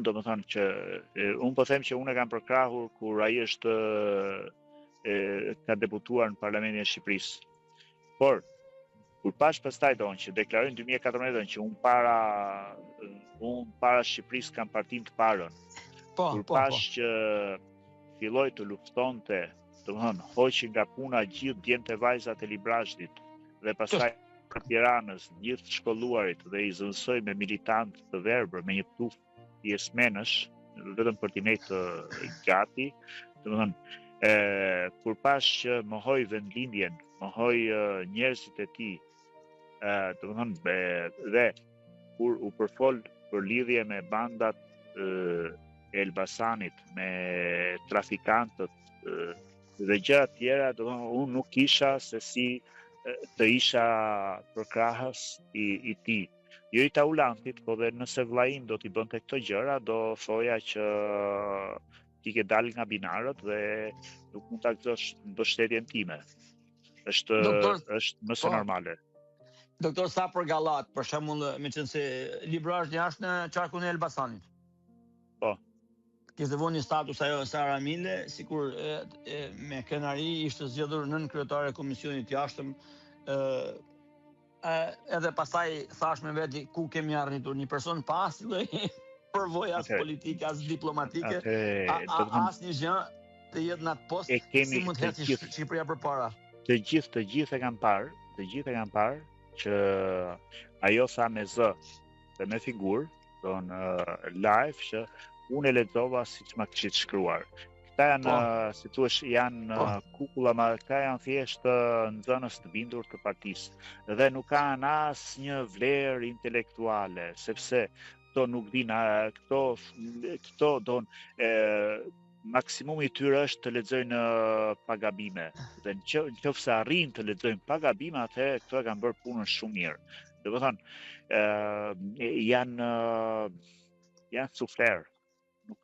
do më thënë që, unë po them që unë e kam përkrahur kur ai është ka debutuar në Parlamentin e Shqipërisë. Por, kur pash pastaj donë që deklarojnë 2014 që unë para Shqipërisë kam partinë të parën, kur pash që filloi të luftonte, do të thonë, hoqi nga puna gjithë djemtë e vajzat e Librashtit, dhe pastaj në Tiranës gjithë shkolluarit, dhe I zëvendësoi me militantë të verbër, me një tufë jesmenësh, vetëm për t'i nejtë gati, do të thonë, kur pash që mohoi vendlindjen, mohoi njerëzit e tij, do të thonë, dhe kur u përfol për lidhje me bandat e Elbasanit, me trafikantët dhe gjëra tjera, do të thonë, unë nuk isha se si të isha përkrahës I tij. Jo i taulantit, po dhe nëse vllaim do t'i bënte këto gjëra, do thoja që ti ke dalë nga binarët dhe nuk mund ta gëzosh mbështetjen time. Është mëse normale. Doktor Sapër Gallat, për shembull, me qenë se librazhi është në qarkun e Elbasanit. Po. Kishte vënë status ajo Sara Mile, sikur me krenari ishte zgjedhur nën kryetare e komisionit jashtëm. Edhe pastaj thash me veti ku kemi arritur, një person pa asnjë përvojë as politike as diplomatike, asnjë gjë të jetë në atë post, si mund të ecë Shqipëria përpara. Të gjithë e kanë parë që ajo tha me zë dhe me figurë, don live që unë e lexova siç ma kishit shkruar. Këta janë, si thua, janë kukulla, këta janë thjesht nxënës të bindur të partisë. Dhe nuk kanë asnjë vlerë intelektuale, sepse këto nuk dinë, këto don maksimumi i tyre është të lexojnë pa gabime. Dhe nëse arrin të lexojnë pa gabime, atëherë këto e kanë bërë punën shumë mirë. Domethënë, janë sufler.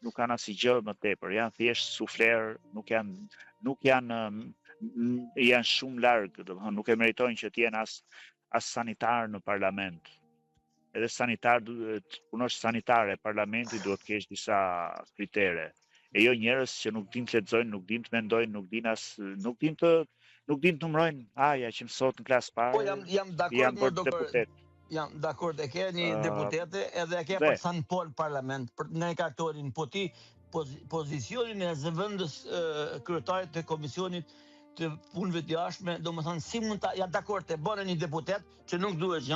Nuk kanë asnjë gjë më tepër, janë thjesht sufler, janë shumë larg, domethënë nuk e meritojnë që të jenë as sanitar në parlament. Edhe sanitar, punosh sanitare, parlamenti duhet të kesh disa kritere. E jo njerëz që nuk din të lexojnë, nuk din të mendojnë, nuk din të numrojnë. Ja që mësot në klasë parë. Po jam dakord, doktor. Jam dakord, e ke një deputete edhe e ke për San Pol parlament, në e kartorin, po ti pozicionin e zëvendës kryetarit të komisionit të punëve të jashtme, do më thënë, si mund ta, jam dakord të bënë një deputet që nuk duhet që,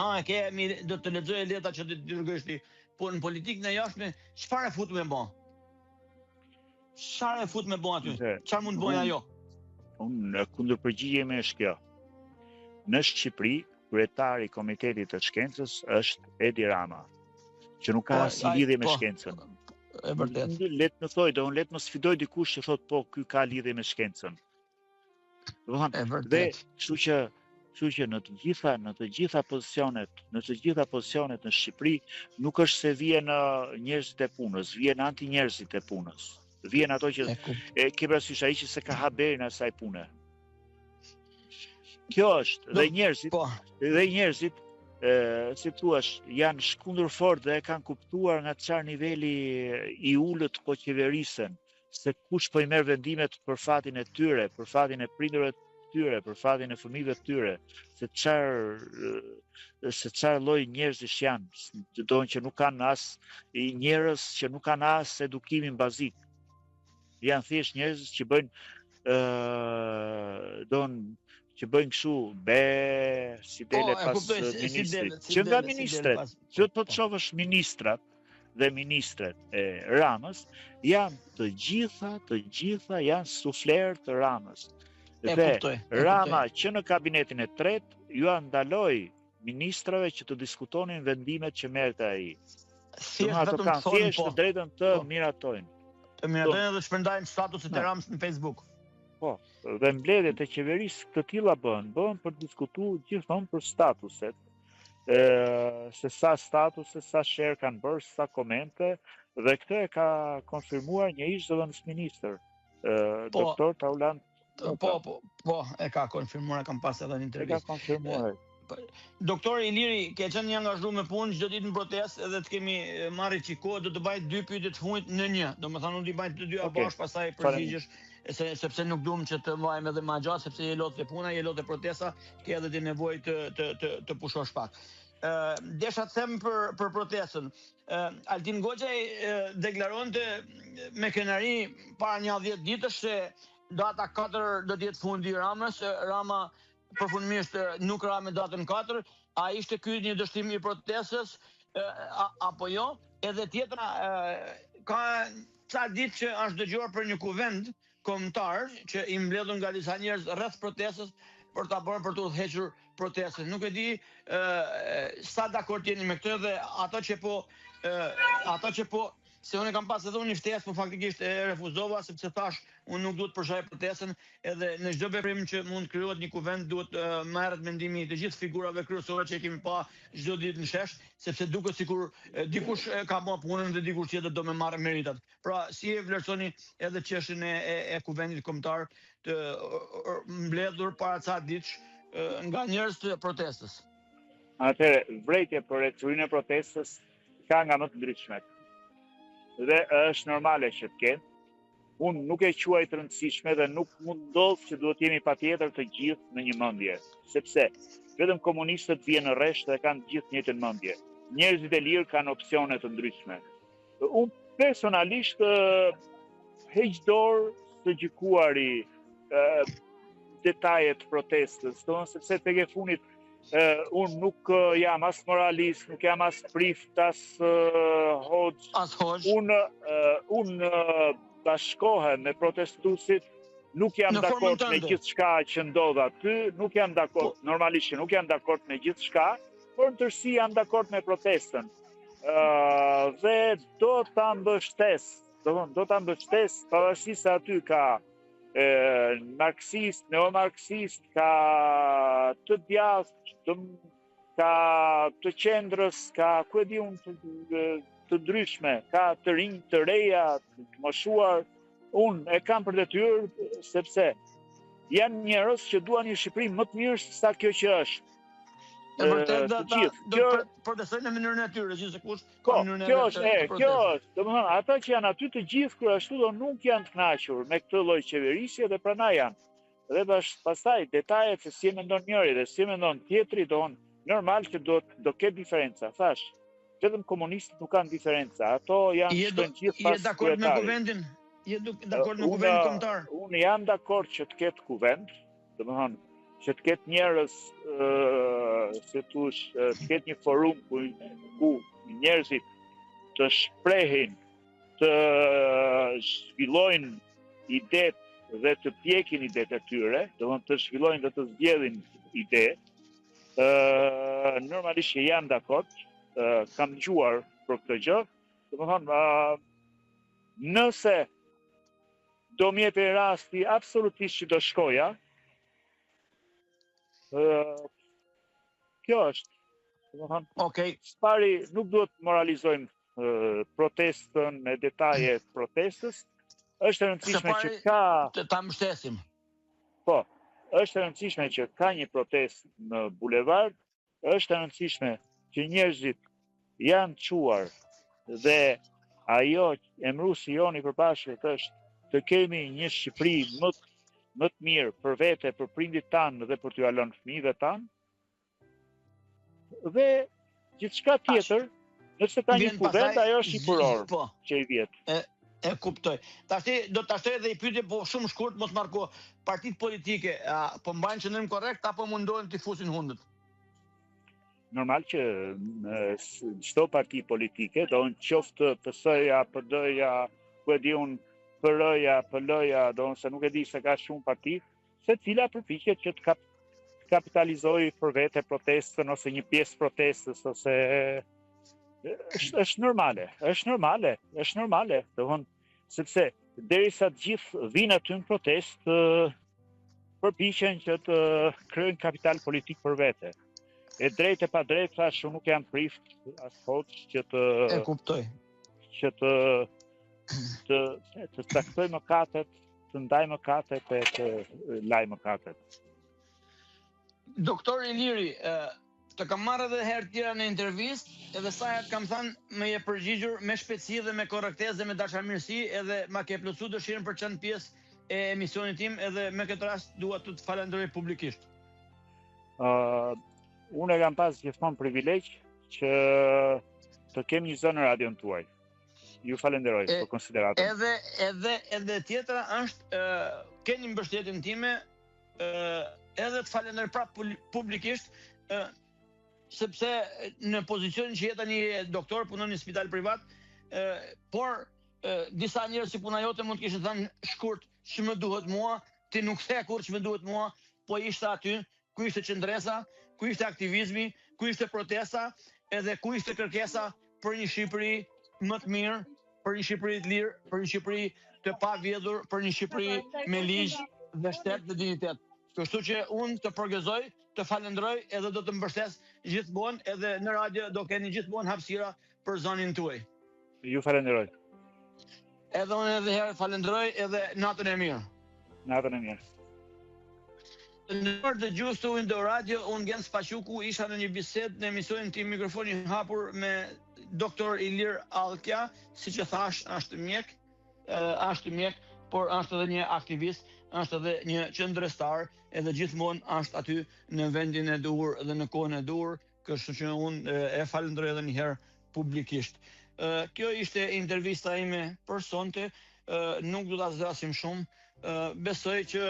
do të lexojë leta që të dërgësh ti, po në politikë në jashtme, çfarë fut me bë? Çfarë fut me bë aty? Çfarë mund bëj ajo? Unë kundërpërgjigjemi është kjo. Në Shqipëri, kryetari i Komitetit të Shkencës është Edi Rama, që nuk ka asnjë lidhje me shkencën. E vërtet. Le të më sfidoj dikush që thotë po ky ka lidhje me shkencën. Dhe kështu që në të gjitha pozicionet në Shqipëri nuk është se vjen njerëzit e punës, vjen anti-njerëzit e punës. Vjen ato që ke parasysh ai që se ka haberin asaj pune. Kjo është, dhe njerëzit, si thuash, janë shkundur fort dhe e kanë kuptuar nga çfarë niveli i ulët po qeverisen, se kush po i merr vendimet për fatin e tyre, për fatin e prindërve të tyre, për fatin e fëmijëve të tyre, se çfarë lloj njerëzish janë, që nuk kanë njerëz që nuk kanë as edukimin bazik. Janë thjesht njerëz që që bëjnë kështu, si dele pas ministrit. Që nga ministret, që të qovësh ministrat dhe ministret e Ramës, janë të gjitha janë sufler të Ramës. Dhe Rama që në kabinetin e tretë, ju ndaloi ministrave që të diskutonin vendimet që merrte ai. Ato kanë thjesht të drejtën të miratojnë. Të miratojnë dhe shpërndajnë statuset e Ramës në Facebook. Po, dhe mbledhjet e qeverisë të tilla bëhen për diskutuar gjithmonë për statuset, se sa statuse, sa share kanë bërë, sa komente, dhe këtë e ka konfirmuar një ish zëvendës ministër, doktor Taulant. Po, e ka konfirmuar, kam pas edhe një intervistë. E ka konfirmuar. Doktor Iliri, ke qenë një angazhuar me punë, çdo ditë në protestë, edhe të kemi marrë kohë, do të bëj 2 pyetje të fundit në një. Domethënë unë do i bëj të dyja bashkë, pastaj përgjigjesh, sepse nuk duam që të mbajmë edhe më gjatë, sepse je lot e puna, je lot e protesta, ke edhe ti nevojë të pushosh pak. Desha të them për protestën. Altin Goxhaj deklaronte me krenari para një 10 ditësh se data 4 do të jetë fundi i Ramës, Rama përfundimisht nuk ra me datën 4, a ishte ky një dështim i protestës apo jo? Edhe tjetra, ka ca ditë që është dëgjuar për një kuvend kombëtar që i mbledhur nga disa njerëz rreth protestës për ta bërë për të udhëhequr protestën. Nuk e di sa dakord jeni me këtë dhe ato që po se unë kam pas edhe unë një ftesë, por faktikisht e refuzova sepse thash unë nuk duhet përshaj protestën, edhe në çdo veprim që mund krijohet një kuvend duhet merret mendimi i të gjithë figurave kryesore që kemi pa çdo ditë në shesh, sepse duket sikur dikush ka bërë punën dhe dikush tjetër do më marrë meritat. Pra, si e vlerësoni edhe çështjen e kuvendit kombëtar të mbledhur para ca ditësh nga njerëz të protestës? Atëherë, vërejtje për rekturinë e protestës ka nga më të ndryshmet. Dhe është normale që të kenë. Unë nuk e quaj të rëndësishme dhe nuk mund ndodhë që duhet jemi patjetër të gjithë në një mendje, sepse vetëm komunistët vijnë në rresht dhe kanë të gjithë në njëjtën mendje. Njerëzit e lirë kanë opsione të ndryshme. Unë personalisht heq dorë të gjykuari detajet protestës, sepse tek e funit unë nuk jam as moralist, nuk jam as prift, as hoxh. Unë bashkohem me protestuesit, nuk jam dakord me gjithçka që ndodh aty, nuk jam dakord, normalisht nuk jam dakord me gjithçka, por në tërësi jam dakord me protestën. Dhe do ta mbështes, pavarësisht se aty ka marksist, neomarksist, ka të djathtë, ka të qendrës, ka ku e di unë të ndryshme, ka të rinj, të reja, të moshuar. Unë e kam për detyrë sepse janë njerëz që duan një Shqipëri më të mirë se sa kjo që është. E vërtet do protestojnë në mënyrën e tyre, gjithsesi kush ka mënyrën e vet. Kjo është, domethënë ata që janë aty të gjithë kur ashtu do nuk janë të kënaqur me këtë lloj qeverisje dhe prandaj janë. Dhe pastaj detajet se si mendon njëri dhe si mendon tjetri normal që do ketë diferenca. Thash, vetëm komunistët nuk kanë diferenca. Ato janë shkojnë gjithë pas. Je dakord me kuvendin? Je dakord me kuvendin kombëtar? Unë jam dakord që të ketë kuvend, domethënë që të ketë njerëz, të ketë një forum ku njerëzit të shprehin, të zhvillojnë idetë dhe të pjekin idetë e tyre, domethënë të zhvillojnë dhe të zgjedhin ide. Normalisht që jam dakord, kam dëgjuar për këtë gjë, domethënë nëse do më jepë rasti absolutisht që do shkoja, kjo është. Okej. Pari nuk duhet moralizojmë protestën me detaje protestës. Është e rëndësishme që ka ta mbështesim. Po, është e rëndësishme që ka një protestë në bulevard, është e rëndësishme që njerëzit janë çuar dhe ajo emrusi joni përbashkët është të kemi një Shqipëri më të mirë për vete, për prindit tanë dhe për t'ju lënë fëmijëve tanë. Dhe gjithçka tjetër, nëse ka një kuvend, ajo është shqipëror që i vjet. E kuptoj. Tashti do ta shtoj edhe i pyetje po shumë shkurt, mos marko. Partitë politike po mbajnë qendrim korrekt apo mundohen të fusin hundët? Normal që çdo parti politike, do në qoftë PS-ja, PD-ja, ku e di unë, PR-ja, PL-ja, do nëse nuk e di se ka shumë parti, se cila përpiqet që të kapitalizojë për vete protestën ose një pjesë protestës ose është normale, domthon sepse derisa të gjithë vinë aty në protestë, përpiqen që të kryejnë kapital politik për vete. E drejtë e pa drejtë, thash, unë nuk jam prift as hoxh që të e kuptoj. Që të caktoj mëkatet, të ndaj mëkatet e të laj mëkatet. Doktor Iliri, të kam marrë edhe herë tjera në intervistë, edhe sa herë kam thënë me je përgjigjur me shpejtësi dhe me korrektesë dhe me dashamirësi, edhe ma ke plotësuar dëshirën për të qenë pjesë e emisionit tim, edhe me këtë rast dua të të falenderoj publikisht. Unë e kam pas gjithmonë privilegj që të kem një zonë në radion tuaj. Ju falenderoj për konsideratën. Edhe tjetra është keni mbështetjen time, edhe të falenderoj prapë publikisht, sepse në pozicionin që je tani doktor, punon në spital privat, por disa njerëz si puna jote mund të kishin thënë shkurt që më duhet mua, ti nuk the kur që më duhet mua, po ishte aty, ku ishte qendresa, ku ishte aktivizmi, ku ishte protesta, edhe ku ishte kërkesa për një Shqipëri më të mirë, për një Shqipëri të lirë, për një Shqipëri të pavjedhur, për një Shqipëri me ligj dhe shtet dhe dignitet. Kështu që unë të përgëzoj, të falenderoj edhe do të mbështes gjithmonë edhe në radio do keni gjithmonë hapësira për zonin tuaj. Ju falenderoj. Edhe unë edhe herë falenderoj edhe natën e mirë. Natën e mirë. Në nërë dhe gjusë të Indo Radio, unë Gens Paquku isha në një bisedë në emisionin tim Mikrofoni hapur me doktor Ilir Allkja, si që thash, është mjek, por është edhe një aktivist, është edhe një qëndrestar, edhe gjithmonë është aty në vendin e duhur dhe në kohën e duhur, kështu që unë e falenderoj edhe një herë publikisht. Kjo ishte intervista ime për sonte, nuk du ta zgjasim shumë, besoj që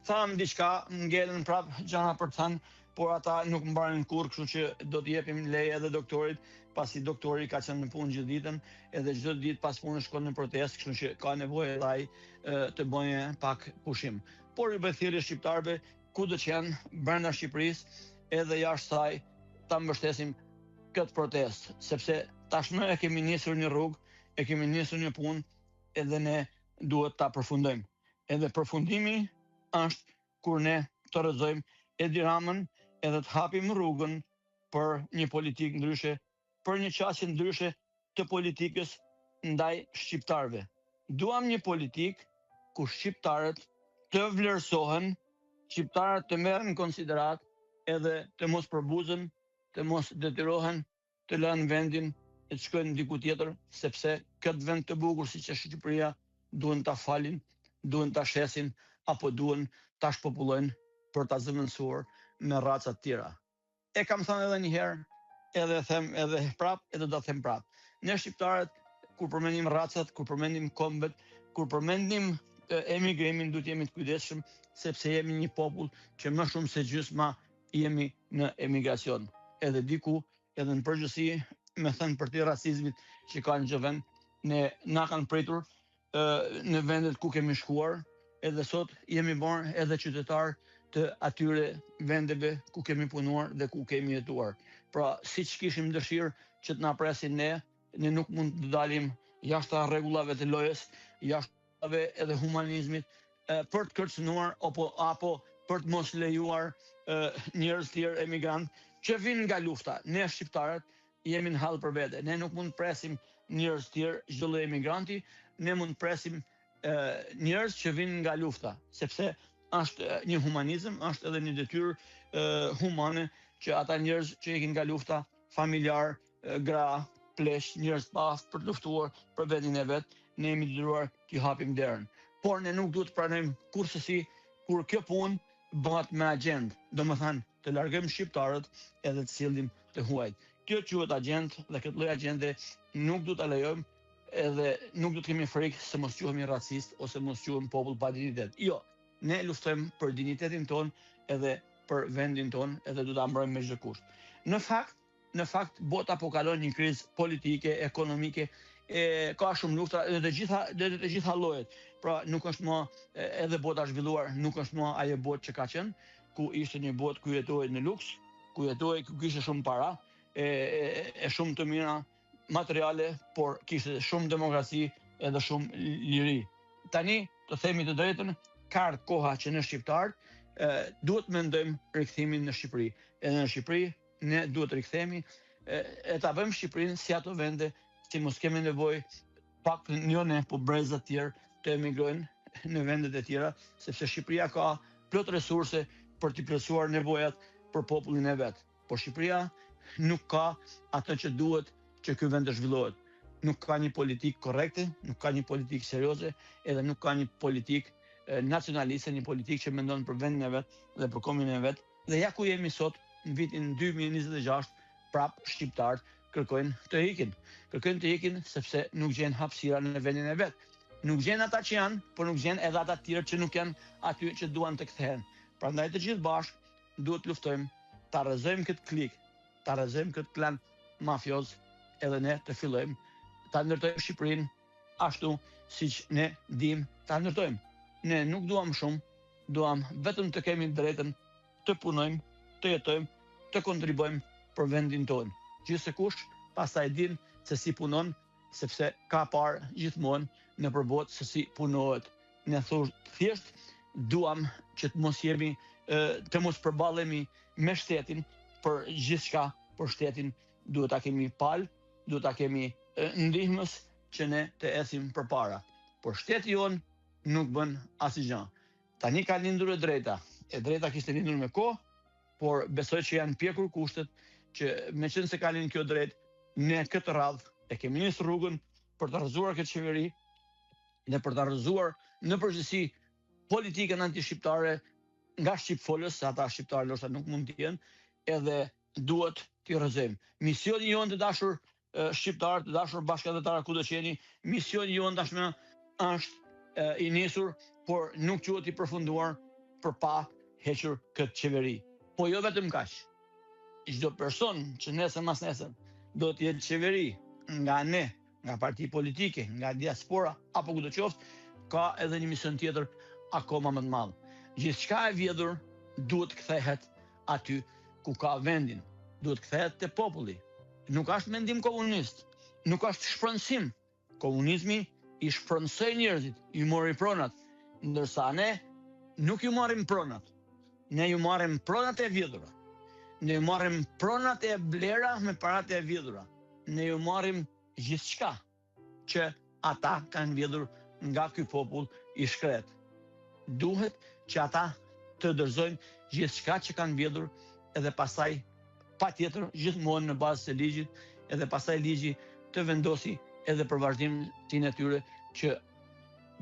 tham diçka, ngelen prap gjana për të thënë, por ata nuk mbaren kurrë, kështu që do të jepim leje edhe doktorit, pasi doktori ka qenë në punë gjithë ditën, edhe çdo ditë pas punës shkon në protestë, kështu që ka nevojë edhe ai të bëjë pak pushim. Por i bëj thirrje shqiptarëve kudo që janë brenda Shqipërisë, edhe jashtë saj, ta mbështesim këtë protestë, sepse tashmë e kemi nisur një rrugë, e kemi nisur një punë, edhe ne duhet ta përfundojmë. Edhe përfundimi është kur ne të rrëzojmë Edi Ramën edhe të hapim rrugën për një politikë ndryshe, për një qasje ndryshe të politikës ndaj shqiptarëve. Duam një politikë ku shqiptarët të vlerësohen, shqiptarët të merren në konsiderat edhe të mos përbuzen, të mos detyrohen të lënë vendin e të shkojnë diku tjetër, sepse këtë vend të bukur siç është Shqipëria duhen ta falin, duhen ta shesin apo duhen ta shpopullojnë për ta zëvendësuar me raca të tjera. E kam thënë edhe një herë, edhe them edhe prap, edhe do të them prap. Ne shqiptarët, kur përmendim racat, kur përmendim kombet, kur përmendim emigrimin, duhet jemi të kujdesshëm, sepse jemi një popull që më shumë se gjysma jemi në emigracion. Edhe diku, edhe në përgjithësi, me thënë për të rasizmit që ka në gjë vend, na kanë pritur në vendet ku kemi shkuar, edhe sot jemi bërë edhe qytetar të atyre vendeve ku kemi punuar dhe ku kemi jetuar. Pra, siç kishim dëshirë që të na presin ne nuk mund të dalim jashtë rregullave të lojës, jashtë edhe humanizmit, për të kërcënuar apo për të mos lejuar njerëz tjerë emigrant që vinë nga lufta. Ne shqiptarët jemi në hall për vete. Ne nuk mund të presim njerëz tjerë, çdo lloj emigranti, ne mund të presim njerëz që vinë nga lufta, sepse është një humanizëm, është edhe një detyrë humane që ata njerëz që ikin nga lufta, familjar, gra, pleq, njerëz pas për të luftuar për vendin e vet, ne jemi detyruar t'i hapim derën. Por ne nuk duhet të pranojmë kurrësi kur kjo punë bëhet me agjend, domethënë të largojmë shqiptarët edhe të sillim të huajt. Kjo quhet agjend dhe këtë lloj agjende nuk duhet ta lejojmë, edhe nuk do të kemi frikë se mos quhemi racist ose mos quhemi popull pa dinjitet. Jo, ne luftojmë për dinjitetin ton edhe për vendin ton, edhe do ta mbrojmë me çdo kusht. Në fakt bota po kalon një krizë politike, ekonomike, ka shumë lufta edhe të gjitha llojet. Pra nuk është më edhe bota zhvilluar, nuk është më ajo botë që ka qenë, ku ishte një botë ku jetohej në luks, ku kishte shumë para, e shumë të mira materiale, por kishte shumë demokraci edhe shumë liri. Tani, të themi të drejtën, ka ardhur koha që ne shqiptarët duhet mendojmë rikthimin në Shqipëri. Edhe në Shqipëri ne duhet rikthehemi e ta bëjmë Shqipërinë si ato vende që mos kemi nevojë pak njëne po breza të tjerë të emigrojnë në vendet e tjera, sepse Shqipëria ka plot resurse për t'i plotësuar nevojat për popullin e vet. Por Shqipëria nuk ka atë që duhet që ky vend të zhvillohet. Nuk ka një politikë korrekte, nuk ka një politikë serioze, edhe nuk ka një politikë nacionaliste, një politikë që mendon për vendin e vet dhe për kombin e vet. Dhe ja ku jemi sot, në vitin 2026, prap shqiptarët kërkojnë të ikin. Kërkojnë të ikin sepse nuk gjen hapësira në vendin e vet. Nuk gjen ata që janë, por nuk gjen edhe ata të tjerë që nuk janë aty që duan të kthehen. Prandaj të gjithë bashkë duhet luftojmë, ta rrezojmë këtë klik, ta rrezojmë këtë klan mafioz, edhe ne të fillojmë ta ndërtojmë Shqipërinë ashtu siç ne dimë ta ndërtojmë. Ne nuk duam shumë, duam vetëm të kemi drejtën të punojmë, të jetojmë, të kontribuojmë për vendin tonë. Gjithsekush pastaj din se si punon sepse ka parë gjithmonë në përbot se si punohet. Ne thjesht duam që të mos jemi, të mos përballemi me shtetin për gjithçka, për shtetin duhet ta kemi palë, duhet ta kemi ndihmës që ne të ecim përpara. Por shteti jon nuk bën asgjë. Tani ka lindur e drejta kishte lindur me kohë, por besoj që janë pjekur kushtet që meqense ka lindur kjo drejt, ne këtë radhë e kemi nisur rrugën për të rrëzuar këtë qeveri dhe për të rrëzuar në përgjithësi politikën antishqiptare nga shqipfolës, se ata shqiptarë ndoshta nuk mund të jenë, edhe duhet t'i rrëzojmë. Misioni jonë të dashur shqiptarë, të dashur bashkëdhetarë kudo që jeni, misioni jonë tashmë është i nisur, por nuk quhet i përfunduar për pa hequr këtë qeveri. Po jo vetëm kaq. Çdo person që nesër mas nesër do të jetë qeveri nga ne, nga parti politike, nga diaspora apo kudo qoftë, ka edhe një mision tjetër akoma më të madh. Gjithçka e vjedhur duhet kthehet aty ku ka vendin, duhet kthehet te populli. Nuk është mendim komunist, nuk është shpronësim. Komunizmi i shpronësoi njerëzit, i mori pronat, ndërsa ne nuk ju marrim pronat. Ne ju marrim pronat e vjedhura. Ne ju marrim pronat e blera me parat e vjedhura. Ne ju marrim gjithçka që ata kanë vjedhur nga ky popull i shkret. Duhet që ata të dorëzojnë gjithçka që kanë vjedhur edhe pastaj patjetër gjithmonë në bazë të ligjit, edhe pastaj ligji të vendosi edhe për vazhdimin e tyre, që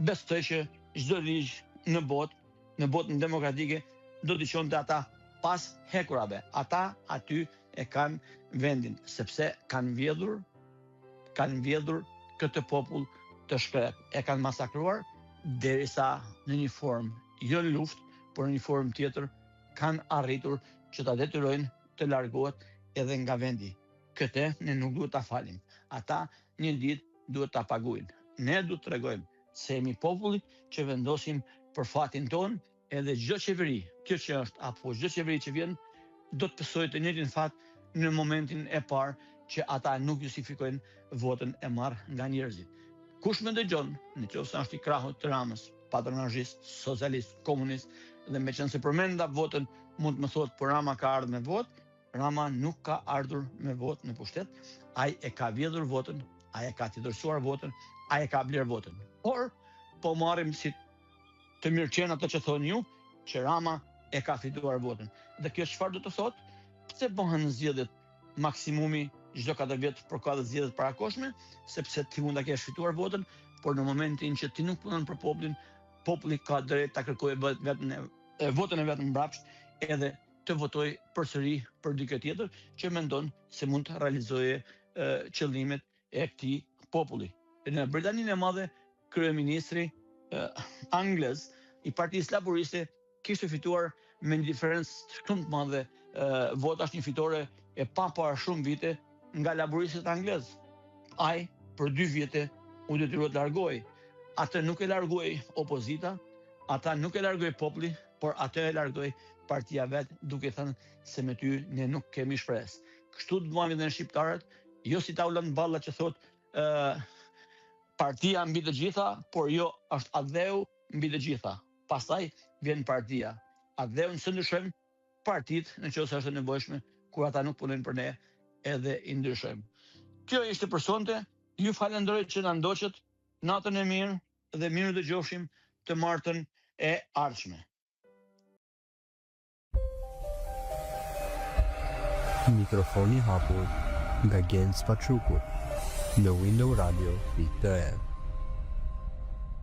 besoj që çdo ligj në botën demokratike do t'i çonte ata pas hekurave. Ata aty e kanë vendin, sepse kanë vjedhur këtë popull të shkret. E kanë masakruar derisa në një formë, jo në luftë, por në një formë tjetër, kanë arritur që ta detyrojnë të largohet edhe nga vendi. Këtë ne nuk duhet ta falim. Ata një ditë duhet ta paguajnë. Ne duhet të tregojmë se jemi populli që vendosim për fatin ton, edhe çdo qeveri, kjo që është apo çdo qeveri që vjen, do të pësojë të njëjtin fat në momentin e parë që ata nuk justifikojnë votën e marrë nga njerëzit. Kush më dëgjon, nëse është i krahut të Ramës, patronazhist, socialist, komunist, dhe meqense përmenda votën, mund të më thotë por Rama ka ardhur me votë. Rama nuk ka ardhur me votë në pushtet, ai e ka vjedhur votën, ai e ka titërsuar votën, ai e ka bler votën. Por po marrim si të mirëqen ato që thoni ju, që Rama e ka fituar votën. Dhe kjo çfarë do të thotë? Pse bëhen zgjedhjet maksimumi çdo 4 vjet për ka dhe zgjedhjet parakoshme, sepse ti mund ta kesh fituar votën, por në momentin që ti nuk punon për popullin, populli ka drejt ta kërkojë votën e vet mbrapsht, edhe të votoj përsëri për dikë tjetër që mendon se mund të realizojë qëllimet e këtij populli. Në Britaninë e Madhe, kryeministri anglez i Partisë Laboriste kishte fituar me një diferencë shumë të madhe votash, një fitore e pa para shumë vite nga laboristët anglez. Ai për 2 vite u detyroi të largojë. Atë nuk e largoi opozita, ata nuk e largoi populli, por atë e largoi partia vet, duke thënë se me ty ne nuk kemi shpresë. Kështu të bëjmë edhe në shqiptarët, jo si ta ulën balla që thotë partia mbi të gjitha, por jo është adheu mbi të gjitha. Pastaj vjen partia. Adheun së ndryshojmë, partitë nëse është e nevojshme, kur ata nuk punojnë për ne, edhe i ndryshojmë. Kjo ishte për sonte. Ju falenderoj që na ndoqët. Natën e mirë dhe mirë dëgjofshim të martën e ardhshme. Mikrofoni hapur nga Gens Paçuku në Window Radio.am.